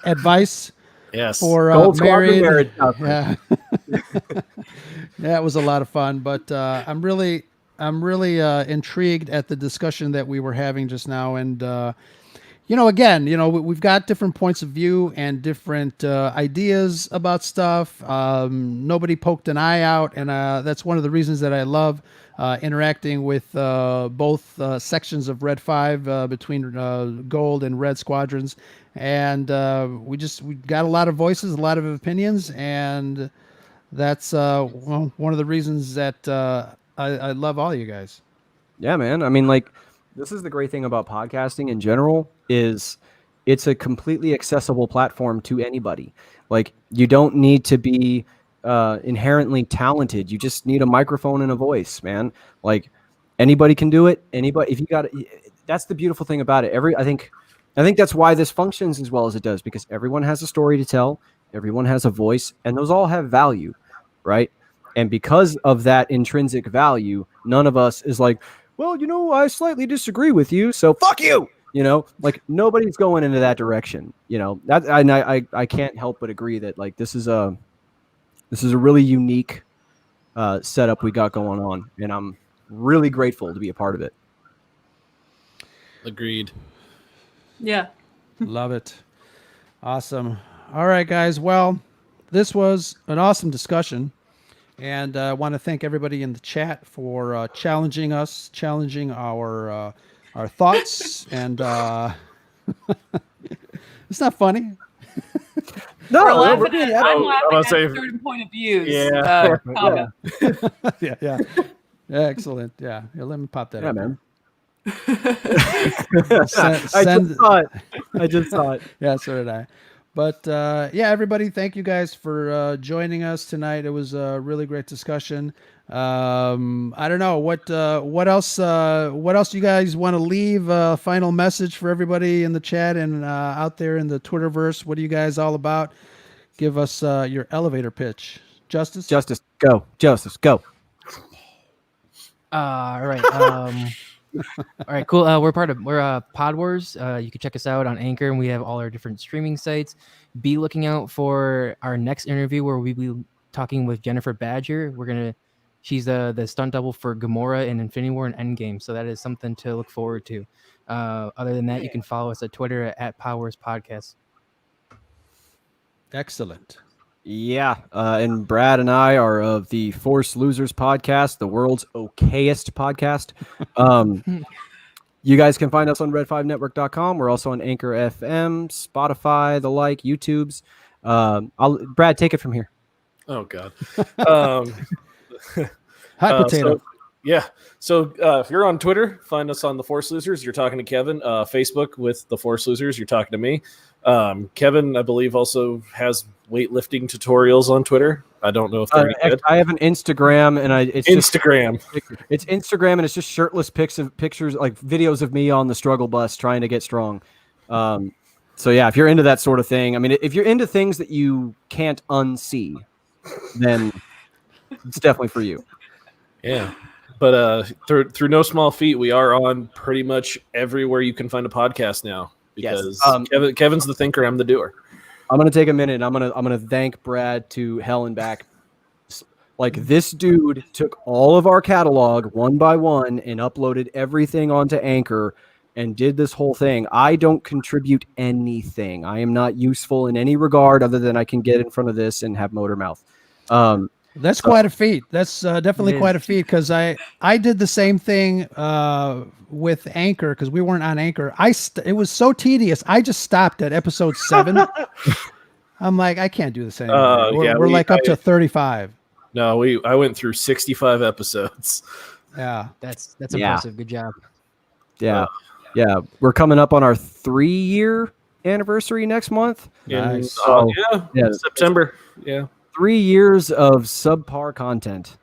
Speaker 1: advice.
Speaker 4: Yes.
Speaker 1: For
Speaker 2: Gold Squadron
Speaker 1: married.
Speaker 2: Yeah.
Speaker 1: That was a lot of fun, but I'm really intrigued at the discussion that we were having just now. And, we've got different points of view and different ideas about stuff. Nobody poked an eye out. And that's one of the reasons that I love interacting with both sections of Red 5 between Gold and Red Squadrons. And we got a lot of voices, a lot of opinions. And that's one of the reasons that I love all you guys.
Speaker 2: Yeah, man. I mean, this is the great thing about podcasting in general is it's a completely accessible platform to anybody. You don't need to be inherently talented. You just need a microphone and a voice, man. Anybody can do it. Anybody, if you got it, that's the beautiful thing about it. I think that's why this functions as well as it does, because everyone has a story to tell. Everyone has a voice, and those all have value, right? And because of that intrinsic value, none of us is like, well, I slightly disagree with you, so fuck you. Nobody's going into that direction. That I can't help but agree that this is a really unique setup we got going on, and I'm really grateful to be a part of it.
Speaker 4: Agreed.
Speaker 5: Yeah.
Speaker 1: Love it. Awesome. All right, guys. Well, this was an awesome discussion. And I want to thank everybody in the chat for challenging our thoughts. And it's not funny.
Speaker 2: No,
Speaker 5: I'm laughing
Speaker 4: I'm
Speaker 5: at
Speaker 4: gonna say-
Speaker 5: certain point of views.
Speaker 4: Yeah.
Speaker 5: Comment.
Speaker 1: Yeah. Excellent. Yeah. Let me pop that
Speaker 2: Yeah,
Speaker 1: up.
Speaker 2: man.
Speaker 1: Send,
Speaker 2: I just saw it.
Speaker 1: Yeah, so did I. But everybody, thank you guys for joining us tonight. It was a really great discussion. I don't know what else you guys want to leave a final message for everybody in the chat and out there in the Twitterverse. What are you guys all about? Give us your elevator pitch. Justice,
Speaker 2: go. Justice, go.
Speaker 3: All right. All right, cool. We're Pod Wars. You can check us out on Anchor, and we have all our different streaming sites. Be looking out for our next interview where we'll be talking with Jennifer Badger. She's the stunt double for Gamora in Infinity War and Endgame, so that is something to look forward to. Other than that, you can follow us at Twitter at Pod Wars Podcast.
Speaker 1: Excellent.
Speaker 2: Yeah, and Brad and I are of the Force Losers podcast, the world's okayest podcast. You guys can find us on red5network.com. We're also on Anchor FM, Spotify, the like, YouTube's. Brad, take it from here.
Speaker 4: Oh God.
Speaker 1: Hot potato.
Speaker 4: So if you're on Twitter, find us on the Force Losers. You're talking to Kevin. Facebook with the Force Losers. You're talking to me. Kevin, I believe, also has weightlifting tutorials on Twitter. I don't know if they're good.
Speaker 2: I have an Instagram, and it's
Speaker 4: Instagram.
Speaker 2: It's Instagram, and it's just shirtless pictures, like videos of me on the struggle bus trying to get strong. So yeah, if you're into that sort of thing, I mean, if you're into things that you can't unsee, then it's definitely for you.
Speaker 4: Yeah. But through no small feat, we are on pretty much everywhere you can find a podcast now. Because Kevin's the thinker, I'm the doer.
Speaker 2: I'm gonna take a minute. And I'm gonna thank Brad to hell and back. Like, this dude took all of our catalog one by one and uploaded everything onto Anchor and did this whole thing. I don't contribute anything. I am not useful in any regard other than I can get in front of this and have motor mouth.
Speaker 1: That's quite a feat. That's definitely quite a feat, because I did the same thing with Anchor, because we weren't on Anchor. It was so tedious. I just stopped at episode 7. I'm like, I can't do this anymore. We're like up to 35.
Speaker 4: No, I went through 65 episodes.
Speaker 1: Yeah,
Speaker 3: that's impressive. Good job.
Speaker 2: Yeah, we're coming up on our 3-year anniversary next month.
Speaker 1: Nice.
Speaker 4: September. Yeah.
Speaker 2: 3 years of subpar content.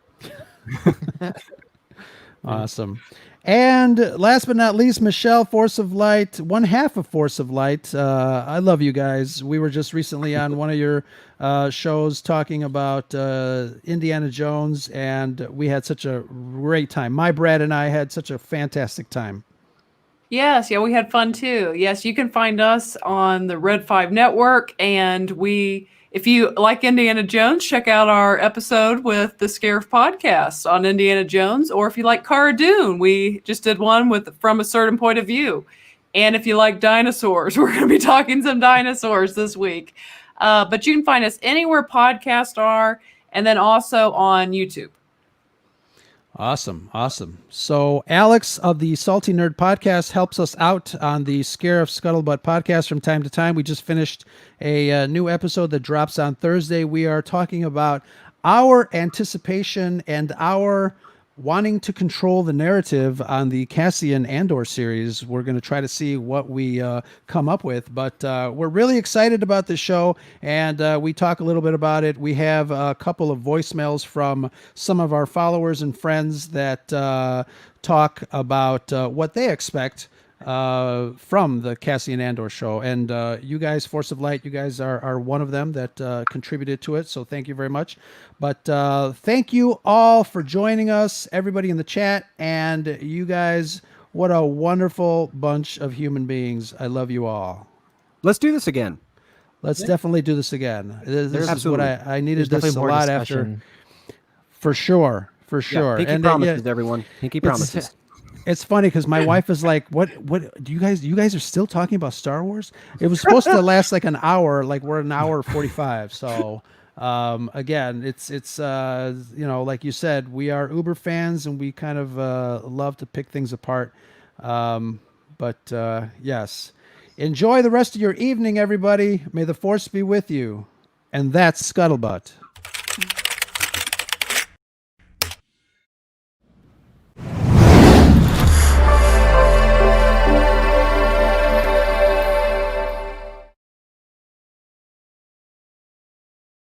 Speaker 1: Awesome. And last but not least, Michelle, Force of Light, one half of Force of Light. I love you guys. We were just recently on one of your shows talking about Indiana Jones, and we had such a great time. My Brad and I had such a fantastic time.
Speaker 5: Yes, we had fun too. Yes, you can find us on the Red 5 Network, and if you like Indiana Jones, check out our episode with the Scarif podcast on Indiana Jones. Or if you like Cara Dune, we just did one from a certain point of view. And if you like dinosaurs, we're going to be talking some dinosaurs this week. But you can find us anywhere podcasts are, and then also on YouTube.
Speaker 1: Awesome. So Alex of the Salty Nerd podcast helps us out on the Scarif Scuttlebutt podcast from time to time. We just finished a new episode that drops on Thursday. We are talking about our anticipation and our wanting to control the narrative on the Cassian Andor series. We're going to try to see what we come up with, but we're really excited about this show, and we talk a little bit about it. We have a couple of voicemails from some of our followers and friends that talk about what they expect from the Cassian Andor show, and you guys, Force of Light, you guys are one of them that contributed to it, so thank you very much. But thank you all for joining us, everybody in the chat, and you guys, what a wonderful bunch of human beings. I love you all.
Speaker 2: Let's do this again.
Speaker 1: Let's definitely do this again. This is what I needed. There's this a lot discussion after. For sure.
Speaker 2: Yeah, pinky promises, everyone. Pinky promises.
Speaker 1: It's funny because my wife is like, "What do you guys are still talking about Star Wars? It was supposed to last like an hour, like we're an hour 45." So, again, it's like you said, we are Uber fans and we kind of love to pick things apart. But yes, enjoy the rest of your evening, everybody. May the Force be with you. And that's Scuttlebutt.